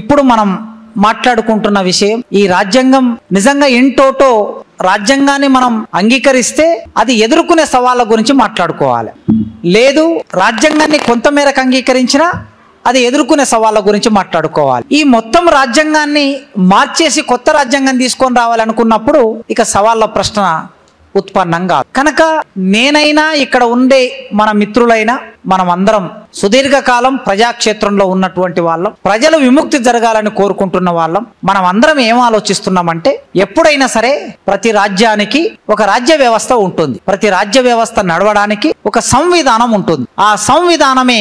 ఇప్పుడు మనం మాట్లాడుకుంటున్న విషయం ఈ రాజ్యాంగం నిజంగా ఇంటోటో రాజ్యాంగాన్ని మనం అంగీకరిస్తే అది ఎదుర్కొనే సవాళ్ళ గురించి మాట్లాడుకోవాలి. లేదు రాజ్యాంగాన్ని కొంతమేరకు అంగీకరించినా అది ఎదుర్కొనే సవాళ్ళ గురించి మాట్లాడుకోవాలి. ఈ మొత్తం రాజ్యాంగాన్ని మార్చేసి కొత్త రాజ్యాంగం తీసుకొని రావాలనుకున్నప్పుడు ఇక సవాళ్ళ ప్రశ్న ఉత్పన్నం కాదు. కనుక నేనైనా ఇక్కడ ఉండే మన మిత్రులైనా మనం అందరం సుదీర్ఘకాలం ప్రజాక్షేత్రంలో ఉన్నటువంటి వాళ్ళం, ప్రజలు విముక్తి జరగాలని కోరుకుంటున్న వాళ్ళం. మనం అందరం ఏం ఆలోచిస్తున్నామంటే ఎప్పుడైనా సరే ప్రతి రాజ్యానికి ఒక రాజ్య వ్యవస్థ ఉంటుంది, ప్రతి రాజ్య వ్యవస్థ నడవడానికి ఒక సంవిధానం ఉంటుంది. ఆ సంవిధానమే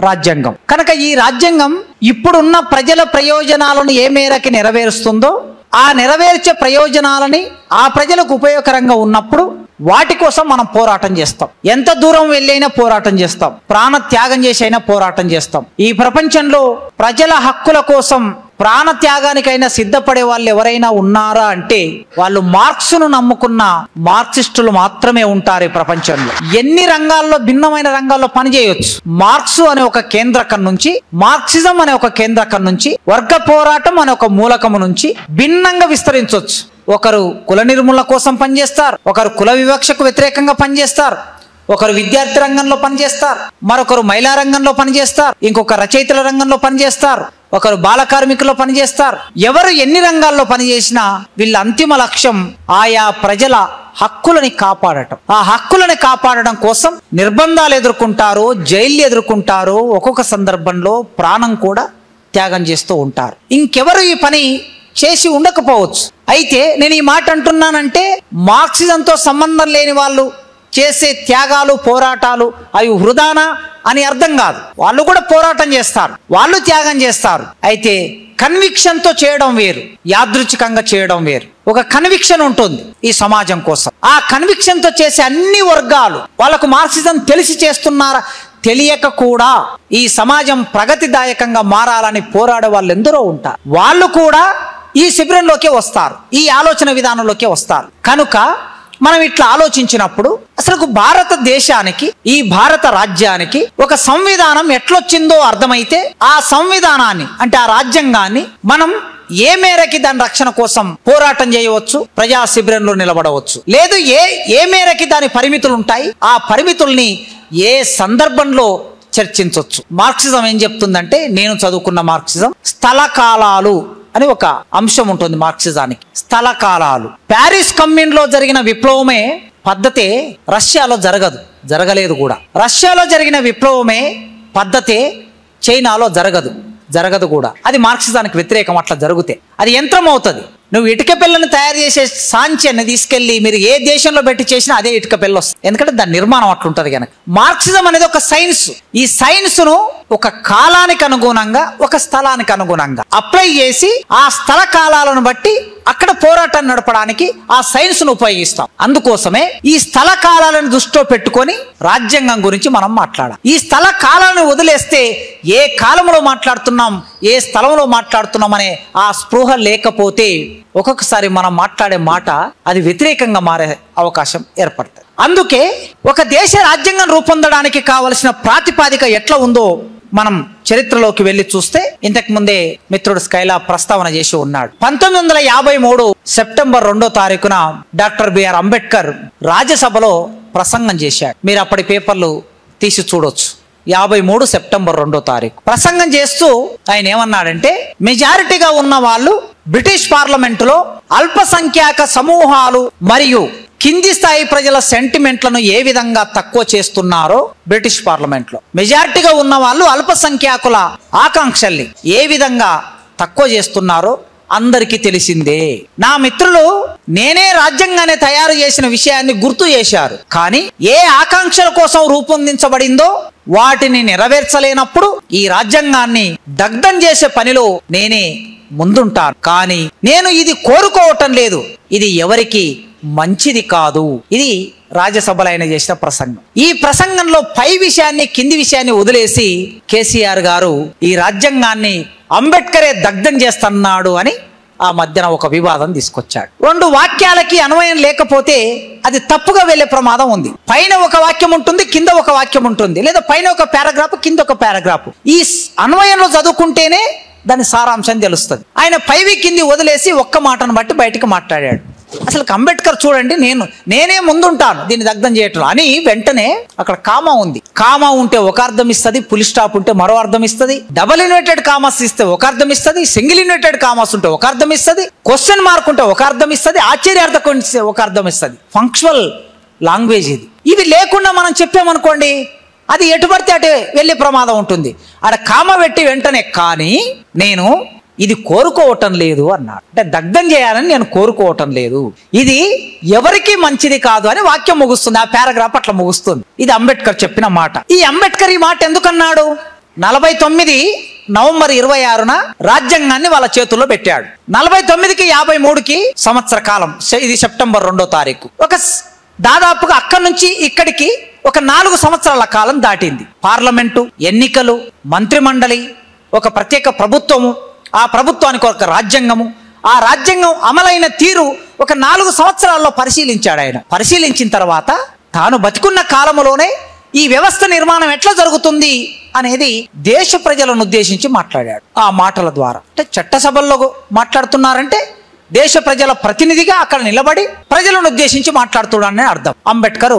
రాజ్యాంగం. కనుక ఈ రాజ్యాంగం ఇప్పుడున్న ప్రజల ప్రయోజనాలను ఏ మేరకు నెరవేరుస్తుందో ఆ నెరవేర్చే ప్రయోజనాలని ఆ ప్రజలకు ఉపయోగకరంగా ఉన్నప్పుడు వాటి కోసం మనం పోరాటం చేస్తాం. ఎంత దూరం వెళ్ళైనా పోరాటం చేస్తాం, ప్రాణ త్యాగం చేసి అయినా పోరాటం చేస్తాం. ఈ ప్రపంచంలో ప్రజల హక్కుల కోసం ప్రాణ త్యాగానికైనా సిద్ధపడే వాళ్ళు ఎవరైనా ఉన్నారా అంటే వాళ్ళు మార్క్స్ను నమ్ముకున్న మార్క్సిస్టులు మాత్రమే ఉంటారు ఈ ప్రపంచంలో. ఎన్ని రంగాల్లో భిన్నమైన రంగాల్లో పనిచేయవచ్చు. మార్క్స్ అనే ఒక కేంద్రకం నుంచి, మార్క్సిజం అనే ఒక కేంద్రకం నుంచి, వర్గ పోరాటం అనే ఒక మూలకము నుంచి భిన్నంగా విస్తరించవచ్చు. ఒకరు కుల నిర్మూలన కోసం పనిచేస్తారు, ఒకరు కుల వివక్షకు వ్యతిరేకంగా పనిచేస్తారు, ఒకరు విద్యార్థి రంగంలో పనిచేస్తారు, మరొకరు మహిళా రంగంలో పనిచేస్తారు, ఇంకొక రచయితల రంగంలో పనిచేస్తారు, ఒకరు బాల కార్మికుల్లో పనిచేస్తారు. ఎవరు ఎన్ని రంగాల్లో పనిచేసినా వీళ్ళ అంతిమ లక్ష్యం ఆయా ప్రజల హక్కులని కాపాడటం. ఆ హక్కులని కాపాడడం కోసం నిర్బంధాలు ఎదుర్కొంటారు, జైళ్ళు ఎదుర్కొంటారు, ఒక్కొక్క సందర్భంలో ప్రాణం కూడా త్యాగం చేస్తూ ఉంటారు. ఇంకెవరు ఈ పని చేసి ఉండకపోవచ్చు. అయితే నేను ఈ మాట అంటున్నానంటే మార్క్సిజంతో సంబంధం లేని వాళ్ళు చేసే త్యాగాలు పోరాటాలు అవి వృధానా అని అర్థం కాదు. వాళ్ళు కూడా పోరాటం చేస్తారు, వాళ్ళు త్యాగం చేస్తారు. అయితే కన్విక్షన్తో చేయడం వేరు, యాదృచ్ఛికంగా చేయడం వేరు. ఒక కన్విక్షన్ ఉంటుంది ఈ సమాజం కోసం. ఆ కన్విక్షన్తో చేసే అన్ని వర్గాలు వాళ్ళకు మార్క్సిజం తెలిసి చేస్తున్నారా తెలియక కూడా ఈ సమాజం ప్రగతిదాయకంగా మారాలని పోరాడే వాళ్ళు ఎందరో ఉంటారు. వాళ్ళు కూడా ఈ శిబిరంలోకే వస్తారు, ఈ ఆలోచన విధానంలోకే వస్తారు. కనుక మనం ఇట్లా ఆలోచించినప్పుడు అసలు భారతదేశానికి, ఈ భారత రాజ్యానికి ఒక సంవిధానం ఎట్లొచ్చిందో అర్థమైతే ఆ సంవిధానాన్ని అంటే ఆ రాజ్యాంగాన్ని మనం ఏ మేరకి దాని రక్షణ కోసం పోరాటం చేయవచ్చు, ప్రజా శిబిరంలో నిలబడవచ్చు. లేదు ఏ మేరకి దాని పరిమితులు ఉంటాయి, ఆ పరిమితుల్ని ఏ సందర్భంలో చర్చించవచ్చు. మార్క్సిజం ఏం చెప్తుందంటే, నేను చదువుకున్న మార్క్సిజం స్థల కాలాలు అని ఒక అంశం ఉంటుంది మార్క్సిజానికి. స్థల కాలాలు. ప్యారిస్ కమ్యూన్ లో జరిగిన విప్లవమే పద్ధతే రష్యాలో జరగలేదు కూడా. రష్యాలో జరిగిన విప్లవమే పద్ధతే చైనాలో జరగదు కూడా. అది మార్క్సిజానికి వ్యతిరేకం. అట్లా జరిగితే అది యంత్రం అవుతుంది. నువ్వు ఇటుక పిల్లని తయారు చేసే సాంచ్యాన్ని తీసుకెళ్లి మీరు ఏ దేశంలో పెట్టి చేసినా అదే ఇటుక పిల్ల వస్తుంది. ఎందుకంటే దాని నిర్మాణం అట్లుంటది కనుక. మార్క్సిజం అనేది ఒక సైన్స్. ఈ సైన్స్ ను ఒక కాలానికి అనుగుణంగా, ఒక స్థలానికి అనుగుణంగా అప్లై చేసి ఆ స్థల కాలాలను బట్టి అక్కడ పోరాటాన్ని నడపడానికి ఆ సైన్స్ ను ఉపయోగిస్తాం. అందుకోసమే ఈ స్థల కాలాలను దృష్టిలో పెట్టుకొని రాజ్యాంగం గురించి మనం మాట్లాడాలి. ఈ స్థల కాలాలను వదిలేస్తే ఏ కాలంలో మాట్లాడుతున్నాం, ఏ స్థలంలో మాట్లాడుతున్నాం అనే ఆ స్పృహ లేకపోతే ఒక్కొక్కసారి మనం మాట్లాడే మాట అది వ్యతిరేకంగా మారే అవకాశం ఏర్పడుతుంది. అందుకే ఒక దేశ రాజ్యాంగం రూపొందడానికి కావలసిన ప్రాతిపాదిక ఎట్లా ఉందో మనం చరిత్రలోకి వెళ్లి చూస్తే ఇంతకు ముందే మిత్రుడు స్కైలా ప్రస్తావన చేసి ఉన్నాడు. 1953 సెప్టెంబర్ 2వ తారీఖున డాక్టర్ బిఆర్ అంబేద్కర్ రాజ్యసభలో ప్రసంగం చేశాడు. మీరు అప్పటి పేపర్లు తీసి చూడొచ్చు. 53 సెప్టెంబర్ 2వ తారీఖు ప్రసంగం చేస్తూ ఆయన ఏమన్నాడంటే, మెజారిటీగా ఉన్న వాళ్ళు బ్రిటిష్ పార్లమెంటులో అల్పసంఖ్యాక సమూహాలు మరియు కింది స్థాయి ప్రజల సెంటిమెంట్లను ఏ విధంగా తక్కువ చేస్తున్నారో బ్రిటిష్ పార్లమెంట్ లో మెజారిటీగా ఉన్న వాళ్ళు అల్పసంఖ్యాకుల ఆకాంక్షల్ని ఏ విధంగా తక్కువ చేస్తున్నారో అందరికీ తెలిసిందే. నా మిత్రులు నేనే రాజ్యాంగాన్ని తయారు చేసిన విషయాన్ని గుర్తు చేశారు. కానీ ఏ ఆకాంక్షల కోసం రూపొందించబడిందో వాటిని నెరవేర్చలేనప్పుడు ఈ రాజ్యాంగాన్ని దగ్ధం చేసే పనిలో నేనే ముందుంటాను. కానీ నేను ఇది కోరుకోవటం లేదు, ఇది ఎవరికి మంచిది కాదు. ఇది రాజ్యసభలో ఆయన చేసిన ప్రసంగం. ఈ ప్రసంగంలో పై విషయాన్ని కింది విషయాన్ని వదిలేసి కేసీఆర్ గారు ఈ రాజ్యాంగాన్ని అంబేద్కరే దగ్ధం చేస్తున్నాడు అని ఆ మధ్యన ఒక వివాదం తీసుకొచ్చాడు. 2 వాక్యాలకి అన్వయం లేకపోతే అది తప్పుగా వెళ్లే ప్రమాదం ఉంది. పైన ఒక వాక్యం ఉంటుంది, కింద ఒక వాక్యం ఉంటుంది, లేదా పైన ఒక పారాగ్రాఫ్ కింద ఒక పారాగ్రాఫ్. ఈ అన్వయంలో చదువుకుంటేనే దాని సారాంశం తెలుస్తుంది. ఆయన పైవి కింది వదిలేసి ఒక్క మాటను బట్టి బయటకు మాట్లాడాడు. అసలు అంబేద్కర్ చూడండి, నేనే ముందుంటాను దీన్ని దగ్ధం చేయటం అని వెంటనే అక్కడ కామా ఉంది. కామా ఉంటే ఒక అర్థం ఇస్తుంది, పులి స్టాప్ ఉంటే మరో అర్థం ఇస్తుంది, డబుల్ ఇన్వర్టెడ్ కామర్స్ ఇస్తే ఒక అర్థం ఇస్తుంది, సింగిల్ ఇన్వర్టెడ్ కామర్స్ ఉంటే ఒక అర్థం ఇస్తుంది, క్వశ్చన్ మార్క్ ఉంటే ఒక అర్థం ఇస్తుంది, ఆశ్చర్యార్థకం ఒక అర్థం ఇస్తుంది. ఫంక్షనల్ లాంగ్వేజ్ ఇది. ఇవి లేకుండా మనం చెప్పామనుకోండి, అది ఎటు పడితే అటు వెళ్ళే ప్రమాదం ఉంటుంది. ఆడ కామ పెట్టి వెంటనే కానీ నేను ఇది కోరుకోవటం లేదు అన్నాడు. అంటే దగ్ధం చేయాలని నేను కోరుకోవటం లేదు, ఇది ఎవరికి మంచిది కాదు అని వాక్యం ముగుస్తుంది. ఆ పారాగ్రాఫ్ అట్లా ముగుస్తుంది. ఇది అంబేద్కర్ చెప్పిన మాట. ఈ అంబేద్కర్ ఈ మాట ఎందుకన్నాడు? 49 నవంబర్ 26న రాజ్యాంగాన్ని వాళ్ళ చేతుల్లో పెట్టాడు. 49కి 53కి సంవత్సర కాలం. ఇది సెప్టెంబర్ 2వ తారీఖు. దాదాపుగా అక్కడి నుంచి ఇక్కడికి ఒక 4 సంవత్సరాల కాలం దాటింది. పార్లమెంటు, ఎన్నికలు, మంత్రిమండలి, ఒక ప్రత్యేక ప్రభుత్వము, ఆ ప్రభుత్వానికి ఒక రాజ్యాంగము, ఆ రాజ్యాంగం అమలైన తీరు ఒక 4 సంవత్సరాల్లో పరిశీలించాడు ఆయన. పరిశీలించిన తర్వాత తాను బతికున్న కాలంలోనే ఈ వ్యవస్థ నిర్మాణం ఎట్లా జరుగుతుంది అనేది దేశ ప్రజలను ఉద్దేశించి మాట్లాడాడు. ఆ మాటల ద్వారా అంటే చట్టసభల్లో మాట్లాడుతున్నారంటే దేశ ప్రజల ప్రతినిధిగా అక్కడ నిలబడి ప్రజలను ఉద్దేశించి మాట్లాడుతున్నాడని అర్థం. అంబేద్కర్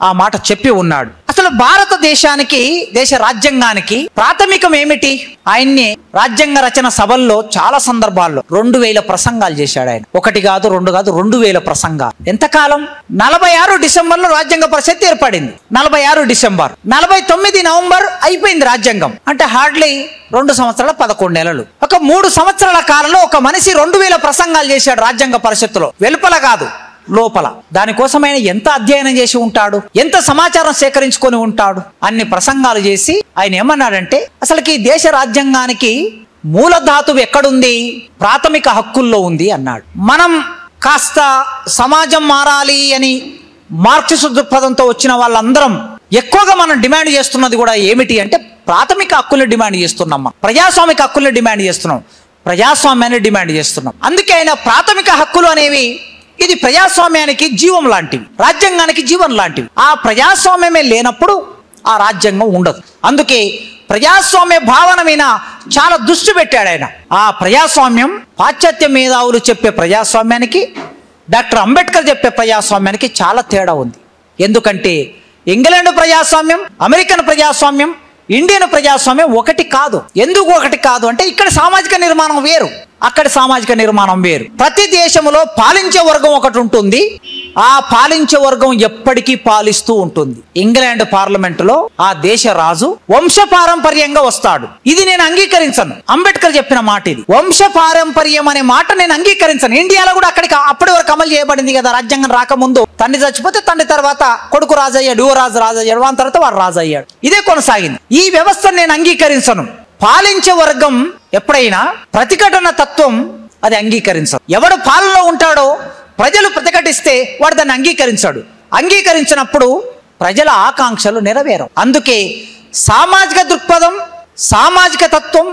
ఆ మాట చెప్పి ఉన్నాడు. అసలు భారతదేశానికి, దేశ రాజ్యాంగానికి ప్రాథమికం ఏమిటి? ఆయన్ని రాజ్యాంగ రచన సభల్లో చాలా సందర్భాల్లో 2000 ప్రసంగాలు చేశాడు ఆయన. 1 కాదు 2 కాదు 2000 ప్రసంగాలు. ఎంతకాలం? 46 డిసెంబర్లో రాజ్యాంగ పరిషత్ ఏర్పడింది. 46 డిసెంబర్, 49 నవంబర్ అయిపోయింది రాజ్యాంగం. అంటే హార్డ్లీ 2 సంవత్సరాల 11 నెలలు. ఒక 3 సంవత్సరాల కాలంలో ఒక మనిషి 2000 ప్రసంగాలు చేశాడు రాజ్యాంగ పరిషత్తులో. వెలుపల కాదు, లోపల. దానికోసమైన ఎంత అధ్యయనం చేసి ఉంటాడు, ఎంత సమాచారం సేకరించుకొని ఉంటాడు. అన్ని ప్రసంగాలు చేసి ఆయన ఏమన్నాడంటే, అసలుకి ఈ దేశ రాజ్యాంగానికి మూల ధాతువు ఎక్కడుంది? ప్రాథమిక హక్కుల్లో ఉంది అన్నాడు. మనం కాస్త సమాజం మారాలి అని మార్క్సిస్ట్ దృక్పథంతో వచ్చిన వాళ్ళందరం ఎక్కువగా మనం డిమాండ్ చేస్తున్నది కూడా ఏమిటి అంటే, ప్రాథమిక హక్కుల్ని డిమాండ్ చేస్తున్నాం. ప్రజాస్వామిక హక్కుల్ని డిమాండ్ చేస్తున్నాం, ప్రజాస్వామ్యాన్ని డిమాండ్ చేస్తున్నాం. అందుకే ఆయన ప్రాథమిక హక్కులు అనేవి ఇది ప్రజాస్వామ్యానికి జీవం లాంటివి, రాజ్యాంగానికి జీవం లాంటివి. ఆ ప్రజాస్వామ్యమే లేనప్పుడు ఆ రాజ్యాంగం ఉండదు. అందుకే ప్రజాస్వామ్య భావన మీద చాలా దృష్టి పెట్టాడు ఆయన. ఆ ప్రజాస్వామ్యం పాశ్చాత్య మేధావులు చెప్పే ప్రజాస్వామ్యానికి, డాక్టర్ అంబేద్కర్ చెప్పే ప్రజాస్వామ్యానికి చాలా తేడా ఉంది. ఎందుకంటే ఇంగ్లాండ్ ప్రజాస్వామ్యం, అమెరికన్ ప్రజాస్వామ్యం, ఇండియన్ ప్రజాస్వామ్యం ఒకటి కాదు. ఎందుకు ఒకటి కాదు అంటే, ఇక్కడ సామాజిక నిర్మాణం వేరు, అక్కడ సామాజిక నిర్మాణం వేరు. ప్రతి దేశంలో పాలించే వర్గం ఒకటి ఉంటుంది, ఆ పాలించే వర్గం ఎప్పటికీ పాలిస్తూ ఉంటుంది. ఇంగ్లాండ్ పార్లమెంటులో ఆ దేశ రాజు వంశపారంపర్యంగా వస్తాడు. ఇది నేను అంగీకరించను. అంబేద్కర్ చెప్పిన మాట ఇది. వంశపారంపర్యం అనే మాట నేను అంగీకరించను. ఇండియాలో కూడా అక్కడికి అప్పటి వరకు అమలు చేయబడింది కదా. రాజ్యాంగం రాకముందు తండ్రి చచ్చిపోతే తండ్రి తర్వాత కొడుకు రాజు అయ్యాడు, యువరాజు రాజు అయ్యాడు, వాని తర్వాత వాడు రాజు అయ్యాడు. ఇదే కొనసాగింది. ఈ వ్యవస్థను నేను అంగీకరించను. పాలించే వర్గం ఎప్పుడైనా ప్రతిఘటన తత్వం అది అంగీకరించదు. ఎవడు పాలనలో ఉంటాడో ప్రజలు ప్రతిఘటిస్తే వాడు దాన్ని అంగీకరించాడు. అంగీకరించినప్పుడు ప్రజల ఆకాంక్షలు నెరవేరవు. అందుకే సామాజిక దృక్పథం, సామాజిక తత్వం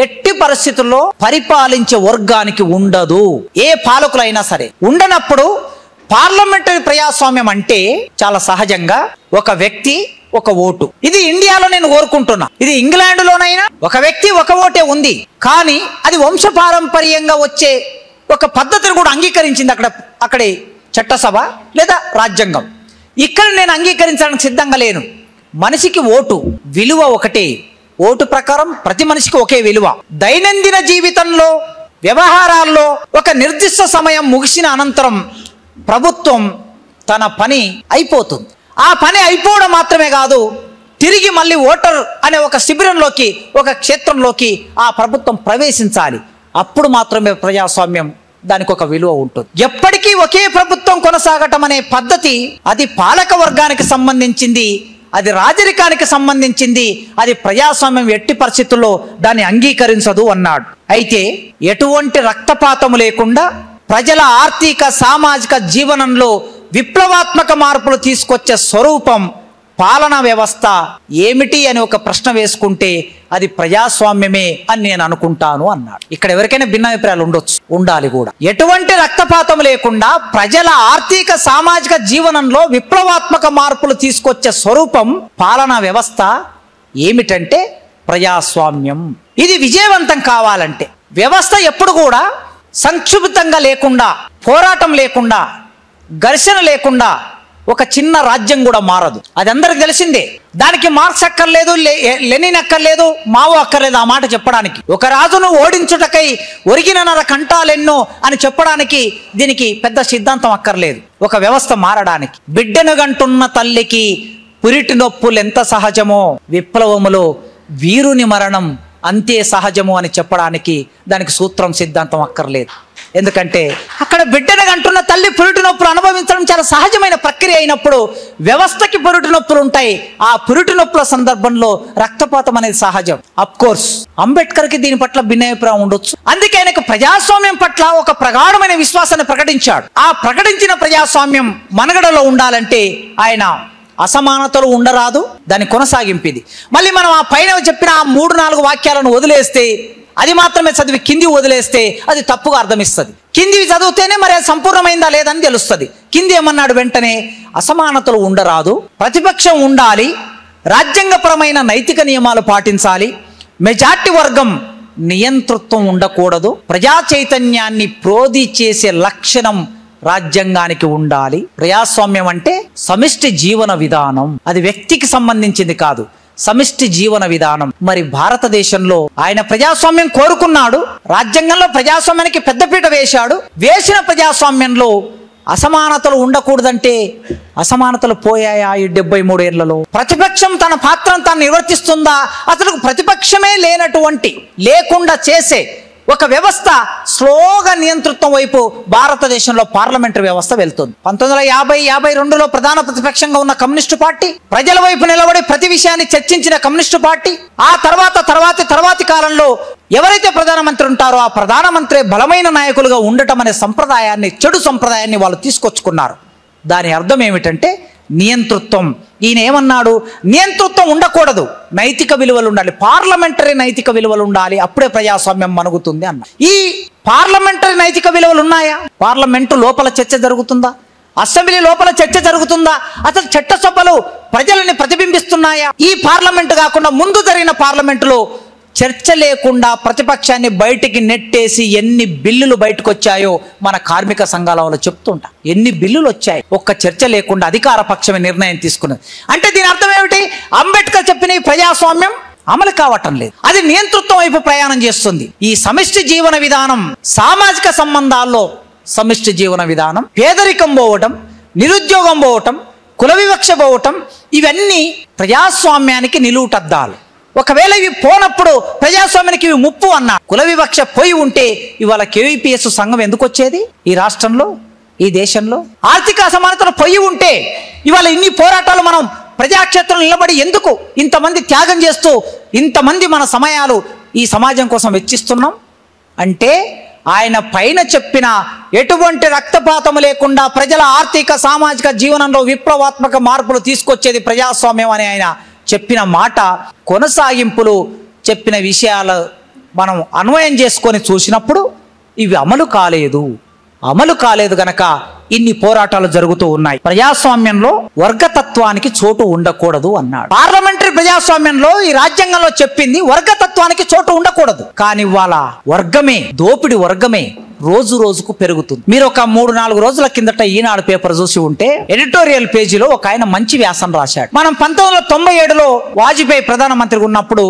ఎట్టి పరిస్థితుల్లో పరిపాలించే వర్గానికి ఉండదు. ఏ పాలకులైనా సరే ఉండనప్పుడు పార్లమెంటరీ ప్రజాస్వామ్యం అంటే చాలా సహజంగా ఒక వ్యక్తి ఒక ఓటు. ఇది ఇండియాలో నేను కోరుకుంటున్నా. ఇది ఇంగ్లాండ్లోనైనా ఒక వ్యక్తి ఒక ఓటే ఉంది, కానీ అది వంశపారంపర్యంగా వచ్చే ఒక పద్ధతిని కూడా అంగీకరించింది అక్కడి చట్టసభ లేదా రాజ్యాంగం. ఇక్కడ నేను అంగీకరించడానికి సిద్ధంగా లేను. మనిషికి ఓటు విలువ ఒకటే. ఓటు ప్రకారం ప్రతి మనిషికి ఒకే విలువ. దైనందిన జీవితంలో వ్యవహారాల్లో ఒక నిర్దిష్ట సమయం ముగిసిన అనంతరం ప్రభుత్వం తన పని అయిపోతుంది. ఆ పని అయిపోవడం మాత్రమే కాదు, తిరిగి మళ్ళీ ఓటర్ అనే ఒక శిబిరంలోకి, ఒక క్షేత్రంలోకి ఆ ప్రభుత్వం ప్రవేశించాలి. అప్పుడు మాత్రమే ప్రజాస్వామ్యం దానికి ఒక విలువ ఉంటుంది. ఎప్పటికీ ఒకే ప్రభుత్వం కొనసాగటం అనే పద్ధతి అది పాలక వర్గానికి సంబంధించింది, అది రాజరికానికి సంబంధించింది. అది ప్రజాస్వామ్యం ఎట్టి పరిస్థితుల్లో దాన్ని అంగీకరించదు అన్నాడు. అయితే ఎటువంటి రక్తపాతము లేకుండా ప్రజల ఆర్థిక సామాజిక జీవనంలో విప్లవాత్మక మార్పులు తీసుకొచ్చే స్వరూపం పాలనా వ్యవస్థ ఏమిటి అని ఒక ప్రశ్న వేసుకుంటే అది ప్రజాస్వామ్యమే అని నేను అనుకుంటాను అన్నాడు. ఇక్కడ ఎవరికైనా భిన్నాభిప్రాయాలు ఉండొచ్చు, ఉండాలి కూడా. ఎటువంటి రక్తపాతం లేకుండా ప్రజల ఆర్థిక సామాజిక జీవనంలో విప్లవాత్మక మార్పులు తీసుకొచ్చే స్వరూపం పాలనా వ్యవస్థ ఏమిటంటే ప్రజాస్వామ్యం. ఇది విజయవంతం కావాలంటే వ్యవస్థ ఎప్పుడు కూడా సంక్షిప్తంగా లేకుండా, పోరాటం లేకుండా, ఘర్షణ లేకుండా ఒక చిన్న రాజ్యం కూడా మారదు. అది అందరికి తెలిసిందే. దానికి మార్క్స్ అక్కర్లేదు, లెనిన్ అక్కర్లేదు, మావో అక్కర్లేదు ఆ మాట చెప్పడానికి. ఒక రాజును ఓడించుటకై ఒరిగిన కంఠాలెన్నో అని చెప్పడానికి దీనికి పెద్ద సిద్ధాంతం అక్కర్లేదు. ఒక వ్యవస్థ మారడానికి బిడ్డను గంటున్న తల్లికి పురిటి నొప్పులు ఎంత సహజమో విప్లవములో వీరుని మరణం అంతే సహజము అని చెప్పడానికి దానికి సూత్రం, సిద్ధాంతం అక్కర్లేదు. ఎందుకంటే అక్కడ బిడ్డను అంటున్న తల్లి పురిటి నొప్పులు అనుభవించడం చాలా సహజమైన ప్రక్రియ అయినప్పుడు వ్యవస్థకి పురిటి నొప్పులు ఉంటాయి. ఆ పురిటి నొప్పుల సందర్భంలో రక్తపాతం అనేది సహజం. అఫ్ కోర్స్ అంబేద్కర్కి దీని పట్ల భిన్నాభిప్రాయం ఉండొచ్చు. అందుకే ఆయనకు ప్రజాస్వామ్యం పట్ల ఒక ప్రగాఢమైన విశ్వాసాన్ని ప్రకటించాడు. ఆ ప్రకటించిన ప్రజాస్వామ్యం మనుగడలో ఉండాలంటే ఆయన అసమానతలు ఉండరాదు, దాని కొనసాగింపిది. మళ్ళీ మనం ఆ పైన చెప్పిన ఆ 3-4 వాక్యాలను వదిలేస్తే, అది మాత్రమే చదివి కింది వదిలేస్తే అది తప్పుగా అర్థమిస్తుంది. కిందివి చదివితేనే మరి అది సంపూర్ణమైందా లేదని తెలుస్తుంది. కింది ఏమన్నాడు వెంటనే, అసమానతలు ఉండరాదు, ప్రతిపక్షం ఉండాలి, రాజ్యాంగపరమైన నైతిక నియమాలు పాటించాలి, మెజార్టీ వర్గం నియంతృత్వం ఉండకూడదు, ప్రజా చైతన్యాన్ని ప్రోధి చేసే లక్షణం రాజ్యాంగానికి ఉండాలి. ప్రజాస్వామ్యం అంటే సమిష్టి జీవన విధానం, అది వ్యక్తికి సంబంధించింది కాదు, సమిష్టి జీవన విధానం. మరి భారతదేశంలో ఆయన ప్రజాస్వామ్యం కోరుకున్నాడు, రాజ్యాంగంలో ప్రజాస్వామ్యానికి పెద్దపీట వేశాడు. వేసిన ప్రజాస్వామ్యంలో అసమానతలు ఉండకూడదంటే అసమానతలు పోయాయా ఈ 73 ఏళ్లలో? ప్రతిపక్షం తన పాత్రను తాను నిర్వర్తిస్తుందా? అసలు ప్రతిపక్షమే లేకుండా చేసే ఒక వ్యవస్థ స్లోగా నియంతృత్వం వైపు భారతదేశంలో పార్లమెంటరీ వ్యవస్థ వెళ్తుంది. 1950-52లో ప్రధాన ప్రతిపక్షంగా ఉన్న కమ్యూనిస్టు పార్టీ, ప్రజల వైపు నిలబడి ప్రతి విషయాన్ని చర్చించిన కమ్యూనిస్టు పార్టీ, ఆ తర్వాతి కాలంలో ఎవరైతే ప్రధానమంత్రి ఉంటారో ఆ ప్రధానమంత్రి బలమైన నాయకులుగా ఉండటం అనే సంప్రదాయాన్ని, చెడు సంప్రదాయాన్ని వాళ్ళు తీసుకొచ్చుకున్నారు. దాని అర్థం ఏమిటంటే నియంతృత్వం. ఈయన ఏమన్నాడు, నియంతృత్వం ఉండకూడదు, నైతిక విలువలు ఉండాలి, పార్లమెంటరీ నైతిక విలువలు ఉండాలి, అప్పుడే ప్రజాస్వామ్యం మనుగుతుంది అన్న. ఈ పార్లమెంటరీ నైతిక విలువలు ఉన్నాయా? పార్లమెంటు లోపల చర్చ జరుగుతుందా? అసెంబ్లీ లోపల చర్చ జరుగుతుందా? అసలు చట్టసభలు ప్రజలని ప్రతిబింబిస్తున్నాయా? ఈ పార్లమెంటు కాకుండా ముందు జరిగిన పార్లమెంటులో చర్చ లేకుండా ప్రతిపక్షాన్ని బయటికి నెట్టేసి ఎన్ని బిల్లులు బయటకు వచ్చాయో మన కార్మిక సంఘాల వాళ్ళు చెప్తుంటా. ఎన్ని బిల్లులు వచ్చాయి ఒక్క చర్చ లేకుండా అధికార పక్షమే నిర్ణయం తీసుకున్నది. అంటే దీని అర్థం ఏమిటి? అంబేద్కర్ చెప్పిన ప్రజాస్వామ్యం అమలు కావటం లేదు, అది నియంతృత్వం వైపు ప్రయాణం చేస్తుంది. ఈ సమిష్టి జీవన విధానం, సామాజిక సంబంధాల్లో సమిష్టి జీవన విధానం, పేదరికం పోవటం, నిరుద్యోగం పోవటం, కుల వివక్ష పోవటం, ఇవన్నీ ప్రజాస్వామ్యానికి నిలువుటద్దాలు. ఒకవేళ ఇవి పోనప్పుడు ప్రజాస్వామ్యానికి ఇవి ముప్పు అన్నా. కుల వివక్ష పోయి ఉంటే ఇవాళ KVPS సంఘం ఎందుకు వచ్చేది ఈ రాష్ట్రంలో, ఈ దేశంలో? ఆర్థిక అసమానతలు పోయి ఉంటే ఇవాళ ఇన్ని పోరాటాలు మనం ప్రజాక్షేత్రంలో నిలబడి ఎందుకు ఇంతమంది త్యాగం చేస్తూ ఇంతమంది మన సమయాలు ఈ సమాజం కోసం వెచ్చిస్తున్నాం? అంటే ఆయన పైన చెప్పిన ఎటువంటి రక్తపాతం లేకుండా ప్రజల ఆర్థిక సామాజిక జీవనంలో విప్లవాత్మక మార్పులు తీసుకొచ్చేది ప్రజాస్వామ్యం అని ఆయన చెప్పిన మాట కొనసాగింపులు, చెప్పిన విషయాలు మనం అన్వయం చేసుకొని చూసినప్పుడు ఇవి అమలు కాలేదు గనక ఇన్ని పోరాటాలు జరుగుతూ ఉన్నాయి. ప్రజాస్వామ్యంలో వర్గతత్వానికి చోటు ఉండకూడదు అన్నాడు. పార్లమెంటరీ ప్రజాస్వామ్యంలో ఈ రాజ్యాంగంలో చెప్పింది వర్గతత్వానికి చోటు ఉండకూడదు. కానీ వాళ్ళ వర్గమే, దోపిడి వర్గమే రోజు రోజుకు పెరుగుతుంది. మీరు ఒక 3-4 రోజుల కిందట ఈనాడు పేపర్ చూసి ఉంటే ఎడిటోరియల్ పేజీలో ఒక ఆయన మంచి వ్యాసం రాశాడు. మనం 1997లో వాజ్పేయి ప్రధానమంత్రిగా ఉన్నప్పుడు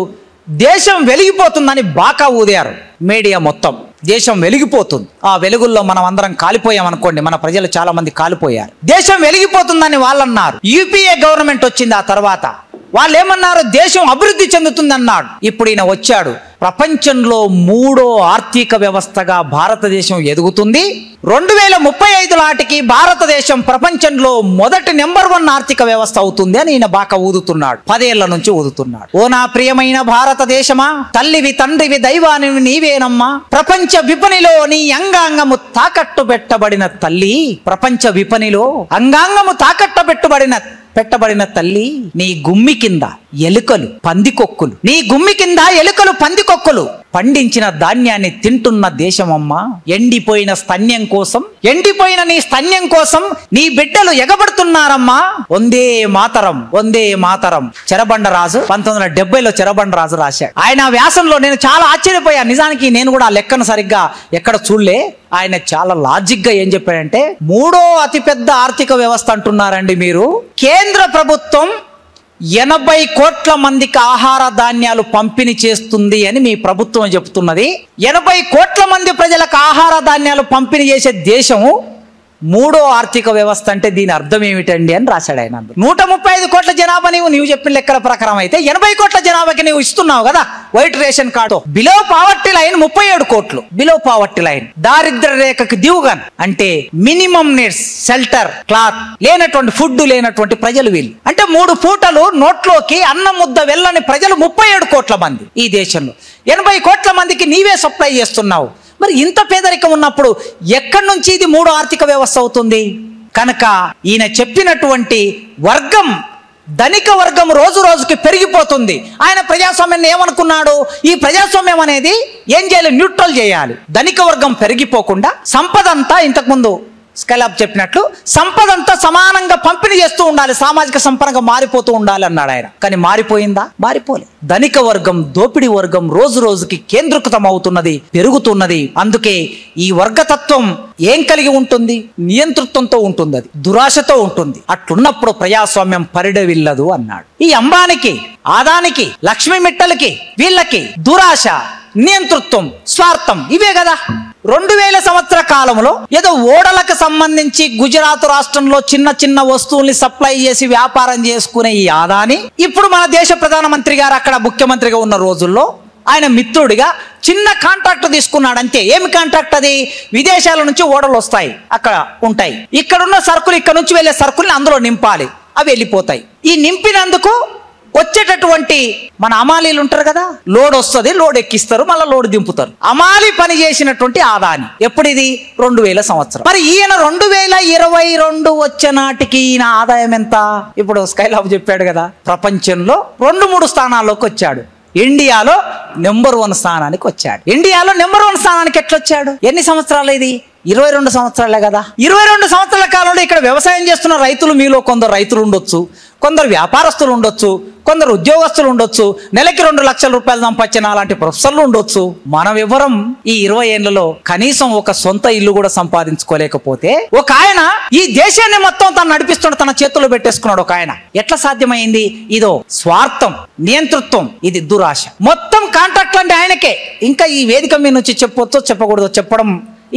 దేశం వెలిగిపోతుందని బాకా ఊదారు మీడియా మొత్తం. దేశం వెలిగిపోతుంది, ఆ వెలుగుల్లో మనం అందరం కాలిపోయాం అనుకోండి, మన ప్రజలు చాలా మంది కాలిపోయారు. దేశం వెలిగిపోతుందని వాళ్ళు అన్నారు. యూపీఏ గవర్నమెంట్ వచ్చింది, ఆ తర్వాత వాళ్ళు ఏమన్నారు, దేశం అభివృద్ధి చెందుతుంది అన్నాడు. ఇప్పుడు ఈయన వచ్చాడు, ప్రపంచంలో 3వ ఆర్థిక వ్యవస్థగా భారతదేశం ఎదుగుతుంది, 2035 నాటికి భారతదేశం ప్రపంచంలో మొదటి నెంబర్ 1 ఆర్థిక వ్యవస్థ అవుతుంది అని ఈయన బాగా ఊదుతున్నాడు. 10 ఏళ్ల నుంచి ఊదుతున్నాడు. ఓ నా ప్రియమైన భారతదేశమా, తల్లివి తండ్రివి దైవానివి నీవేనమ్మా, ప్రపంచ విపణిలో నీ అంగాంగము తాకట్టు పెట్టబడిన తల్లి, ప్రపంచ విపణిలో అంగాంగము తాకట్టు పెట్టబడిన తల్లి, నీ గుమ్మి కింద ఎలుకలు పందికొక్కులు, నీ గుమ్మి కింద ఎలుకలు పందికొక్కులు, పండించిన ధాన్యాన్ని తింటున్న దేశమమ్మా. ఎండిపోయిన స్తన్యం కోసం, ఎండిపోయిన నీ స్తన్యం కోసం నీ బిడ్డలు ఎగబడుతున్నారమ్మా. వందే మాతరం, వందే మాతరం. చెరబండరాజు 1970లో చెరబండరాజు రాశాడు. ఆయన వ్యాసంలో నేను చాలా ఆశ్చర్యపోయాను. నిజానికి నేను కూడా ఆ లెక్కను సరిగ్గా ఎక్కడ చూడలే. ఆయన చాలా లాజిక్ గా ఏం చెప్పాడంటే, 3వ అతిపెద్ద ఆర్థిక వ్యవస్థ అంటున్నారండి మీరు. కేంద్ర ప్రభుత్వం 80 కోట్ల మందికి ఆహార ధాన్యాలు పంపిణీ చేస్తుంది అని మీ ప్రభుత్వం చెప్తున్నది. 80 కోట్ల మంది ప్రజలకు ఆహార ధాన్యాలు పంపిణీ చేసే దేశము 3వ ఆర్థిక వ్యవస్థ అంటే దీని అర్థం ఏమిటండి అని రాశాడు ఆయన. 135 కోట్ల జనాభా నీవు చెప్పిన లెక్కల ప్రకారం అయితే 80 కోట్ల జనాభాకి నీవు ఇస్తున్నావు కదా white ration card. Below poverty line 37 కోట్లు. బిలో పావర్టీ లైన్, దారిద్ర రేఖకు దిగుగా, అంటే మినిమం నీడ్స్, షెల్టర్, క్లాత్ లేనటువంటి, ఫుడ్ లేనటువంటి ప్రజలు వీళ్ళు. అంటే 3 పూటలు నోట్లోకి అన్నం ముద్ద వెళ్ళని ప్రజలు 37 కోట్ల మంది ఈ దేశంలో. 80 కోట్ల మందికి నీవే సప్లై చేస్తున్నావు. మరి ఇంత పేదరికం ఉన్నప్పుడు ఎక్కడి నుంచి ఇది 3వ ఆర్థిక వ్యవస్థ అవుతుంది? కనుక ఈయన చెప్పినటువంటి వర్గం, ధనిక వర్గం రోజు రోజుకి పెరిగిపోతుంది. ఆయన ప్రజాస్వామ్యాన్ని ఏమనుకున్నాడు? ఈ ప్రజాస్వామ్యం అనేది ఏం చేయాలి? న్యూట్రల్ చేయాలి. ధనిక వర్గం పెరిగిపోకుండా సంపద అంతా, ఇంతకుముందు స్కైలాబ్ చెప్పినట్లు సంపద అంతా సమానంగా పంపిణీ చేస్తూ ఉండాలి, సామాజిక సంపన్నగా మారిపోతూ ఉండాలి అన్నాడు ఆయన. కానీ మారిపోయిందా? మారిపోలే. ధనిక వర్గం, దోపిడీ వర్గం రోజు రోజుకి కేంద్రీకృతం అవుతున్నది, పెరుగుతున్నది. అందుకే ఈ వర్గతత్వం ఏం కలిగి ఉంటుంది? నియంతృత్వంతో ఉంటుంది, అది దురాశతో ఉంటుంది. అట్లున్నప్పుడు ప్రజాస్వామ్యం పరిడవిల్లదు అన్నాడు. ఈ అంబానికి, ఆదానికి, లక్ష్మీ మిట్టలకి, వీళ్ళకి దురాశ, నియంతృత్వం, స్వార్థం ఇవే కదా. 2000 సంవత్సర కాలంలో ఏదో ఓడలకు సంబంధించి గుజరాత్ రాష్ట్రంలో చిన్న చిన్న వస్తువుల్ని సప్లై చేసి వ్యాపారం చేసుకునే ఈ ఆదాని ఇప్పుడు మన దేశ ప్రధానమంత్రి గారు అక్కడ ముఖ్యమంత్రిగా ఉన్న రోజుల్లో ఆయన మిత్రుడిగా చిన్న కాంట్రాక్ట్ తీసుకున్నాడు అంతే. ఏమి కాంట్రాక్ట్ అది? విదేశాల నుంచి ఓడలు వస్తాయి, అక్కడ ఉంటాయి. ఇక్కడున్న సరుకులు, ఇక్కడ నుంచి వెళ్ళే సరుకుల్ని అందులో నింపాలి, అవి వెళ్ళిపోతాయి. ఈ నింపినందుకు వచ్చేటటువంటి మన అమాలీలు ఉంటారు కదా, లోడ్ వస్తుంది, లోడ్ ఎక్కిస్తారు, మళ్ళీ లోడ్ దింపుతారు. అమాలి పని చేసినటువంటి ఆదాని ఎప్పుడు ఇది? 2000 సంవత్సరం. మరి ఈయన 2022 వచ్చే నాటికి ఈయన ఆదాయం ఎంత? ఇప్పుడు స్కైలాబ్ చెప్పాడు కదా, ప్రపంచంలో 2-3 స్థానాల్లోకి వచ్చాడు. ఇండియాలో నెంబర్ 1 స్థానానికి వచ్చాడు. ఇండియాలో నెంబర్ 1 స్థానానికి ఎట్లా వచ్చాడు? ఎన్ని సంవత్సరాలు ఇది? 22 సంవత్సరాలే కదా. 22 సంవత్సరాల కాలంలో ఇక్కడ వ్యవసాయం చేస్తున్న రైతులు, మీలో కొందరు రైతులు ఉండొచ్చు, కొందరు వ్యాపారస్తులు ఉండొచ్చు, కొందరు ఉద్యోగస్తులు ఉండొచ్చు, నెలకి 2 లక్షల రూపాయలు సంపాదించిన అలాంటి ప్రొఫెసర్లు ఉండొచ్చు. మనం ఎవరం ఈ 20 ఏళ్లలో కనీసం ఒక సొంత ఇల్లు కూడా సంపాదించుకోలేకపోతే, ఒక ఆయన ఈ దేశాన్ని మొత్తం తను నడిపిస్తున్నాడు, తన చేతుల్లో పెట్టేసుకున్నాడు ఒక ఆయన. ఎట్లా సాధ్యమైంది? ఇదో స్వార్థం, నియంతృత్వం, ఇది దురాశ. మొత్తం కాంట్రాక్ట్లు అంటే ఆయనకే. ఇంకా ఈ వేదిక మీద నుంచి చెప్పొచ్చో చెప్పకూడదో చెప్పడం,